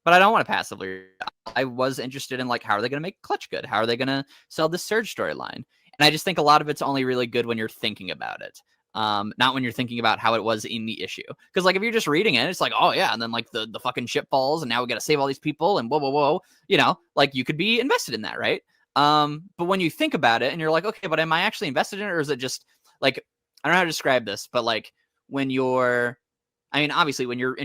But I don't want to passively read it. I was interested in like, how are they going to make Clutch good? How are they going to sell the Surge storyline? And I just think a lot of it's only really good when you're thinking about it. Not when you're thinking about how it was in the issue. Because like if you're just reading it, it's like, oh yeah, and then like the fucking ship falls and now we gotta save all these people and whoa. Like you could be invested in that, right? But when you think about it and you're like, okay, but am I actually invested in it, or is it just like, I don't know how to describe this, but like when you're obviously when you're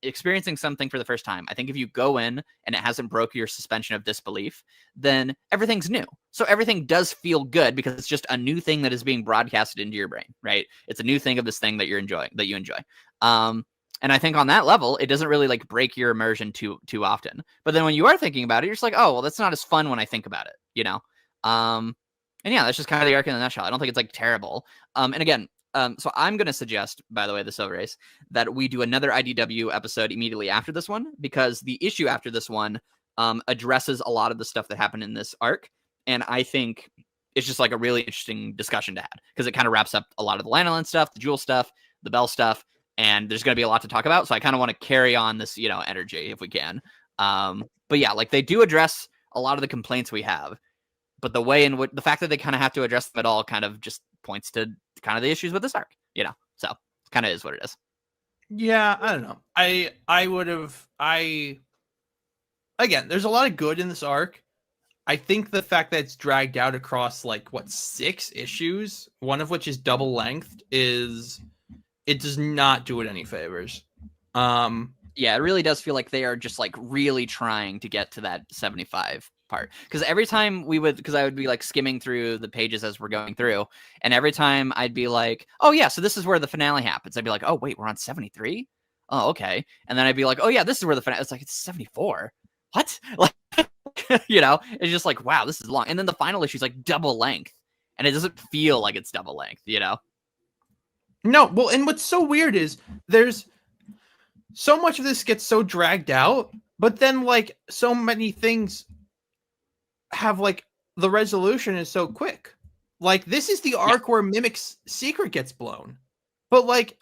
experiencing something for the first time, I think if you go in and it hasn't broke your suspension of disbelief, then everything's new. So everything does feel good because it's just a new thing that is being broadcasted into your brain, right? It's a new thing of this thing that you enjoy. And I think on that level, it doesn't really like break your immersion too often. But then when you are thinking about it, you're just like, oh, well, that's not as fun when I think about it, you know? And yeah, that's just kind of the arc in a nutshell. I don't think it's like terrible. And again, so I'm going to suggest, by the way, the Silver Race, that we do another IDW episode immediately after this one, because the issue after this one addresses a lot of the stuff that happened in this arc. And I think it's just like a really interesting discussion to have, because it kind of wraps up a lot of the Lanolin stuff, the Jewel stuff, the Bell stuff, and there's going to be a lot to talk about. So I kind of want to carry on this, energy if we can. But yeah, like they do address a lot of the complaints we have, but the way in which the fact that they kind of have to address them at all kind of just points to kind of the issues with this arc, so it kind of is what it is. Yeah, I don't know. Again, there's a lot of good in this arc. I think the fact that it's dragged out across 6 issues, one of which is double length, it does not do it any favors. Yeah, it really does feel like they are just really trying to get to that 75 part, because every time I would be skimming through the pages as we're going through, and every time I'd be like, oh yeah, so this is where the finale happens, I'd be like, oh wait, we're on 73, oh okay, and then I'd be like, oh yeah, this is where the finale, it's 74, what? It's just like, wow, this is long, and then the final issue is double length, and it doesn't feel like it's double length. No, well, and what's so weird is there's so much of this gets so dragged out, but then so many things have the resolution is so quick. This is the arc where Mimic's secret gets blown, but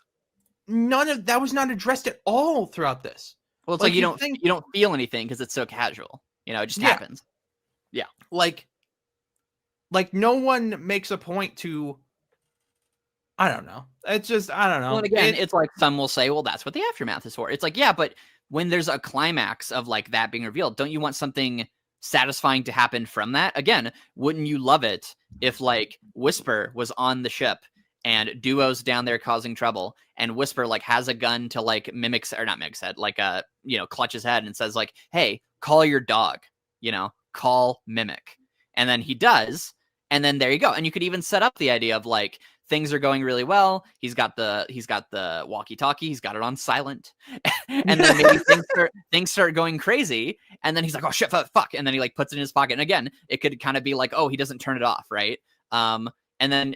none of that was not addressed at all throughout this. Well, it's you don't feel anything because it's so casual, it just happens. Yeah, no one makes a point to. I don't know. It's just, I don't know. Well, and again, it's some will say, well, that's what the aftermath is for. It's yeah, but when there's a climax of that being revealed, don't you want something satisfying to happen from that? Again, wouldn't you love it if Whisper was on the ship and Duo's down there causing trouble, and Whisper has a gun to Mimic's, or not Mimic's head, clutch his head and says hey, call your dog, call Mimic. And then he does. And then there you go. And you could even set up the idea of things are going really well. He's got the walkie-talkie. He's got it on silent, and then maybe things start going crazy. And then he's like, "Oh shit, fuck!" And then he puts it in his pocket. And again, it could kind of be oh, he doesn't turn it off, right? And then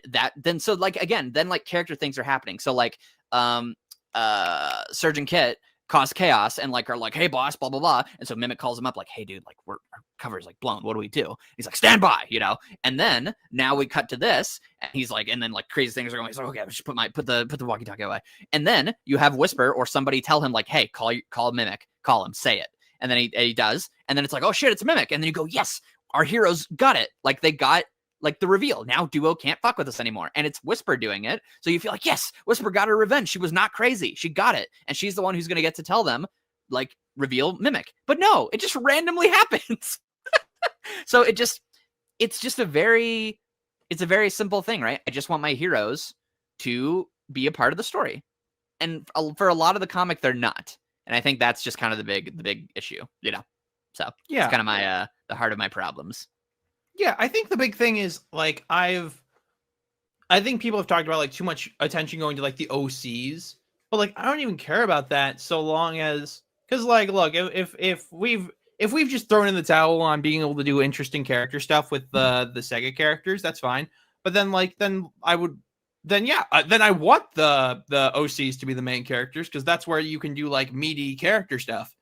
character things are happening. So Surgeon Kit cause chaos and are hey boss, blah blah blah, and so Mimic calls him up hey dude, our cover's blown, what do we do? He's stand by, and then now we cut to this, and he's and then crazy things are going, he's okay, I should put the walkie-talkie away, and then you have Whisper or somebody tell him hey, call Mimic, call him, say it, and then he does, and then it's oh shit, it's Mimic, and then you go, yes, our heroes got it, they got the reveal. Now Duo can't fuck with us anymore. And it's Whisper doing it. So you feel yes, Whisper got her revenge. She was not crazy. She got it. And she's the one who's going to get to tell them, reveal Mimic. But no, it just randomly happens. So it's a very simple thing, right? I just want my heroes to be a part of the story. And for a lot of the comic, they're not. And I think that's just kind of the big issue, So yeah, it's kind of my, the heart of my problems. Yeah, I think the big thing is I think people have talked about too much attention going to the OCs, but I don't even care about that so long as, because look, if we've just thrown in the towel on being able to do interesting character stuff with the Sega characters, that's fine. But then then I want the OCs to be the main characters, because that's where you can do meaty character stuff.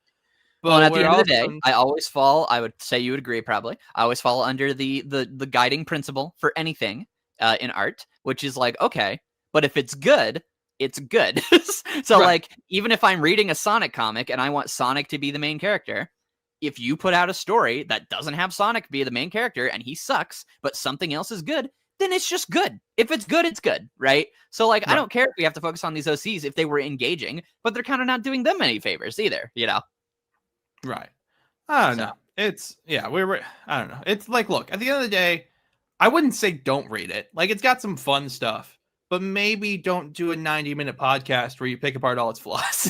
Well, at the end of the day, I always fall, I would say you would agree probably, I always fall under the guiding principle for anything in art, which is okay, but if it's good, it's good. So right. Even if I'm reading a Sonic comic and I want Sonic to be the main character, if you put out a story that doesn't have Sonic be the main character and he sucks, but something else is good, then it's just good. If it's good, it's good, right? So right. I don't care if we have to focus on these OCs if they were engaging, but they're kind of not doing them any favors either, Right. I don't know. It's, yeah, I don't know. It's look, at the end of the day, I wouldn't say don't read it. It's got some fun stuff, but maybe don't do a 90-minute podcast where you pick apart all its flaws.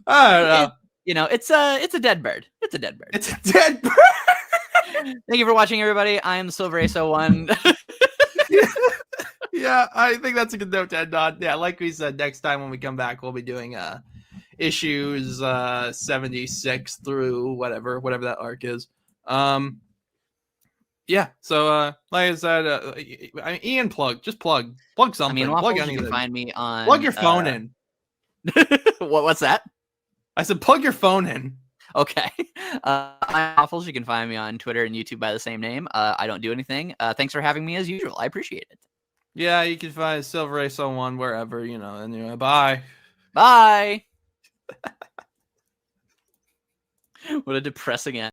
I don't know. It's a dead bird. It's a dead bird. It's a dead bird. Thank you for watching, everybody. I am Silver Ace 01. Yeah, I think that's a good note to end on. Yeah, like we said, next time when we come back, we'll be doing issues 76 through whatever that arc is. Yeah, so like I said, Ian, plug something. I mean, plug Waffles, anything. you can find me on... Plug your phone in. What's that? I said plug your phone in. Okay. I'm Waffles. You can find me on Twitter and YouTube by the same name. I don't do anything. Thanks for having me as usual. I appreciate it. Yeah, you can find Silver Ace 01 wherever, anyway. Bye. Bye. What a depressing end.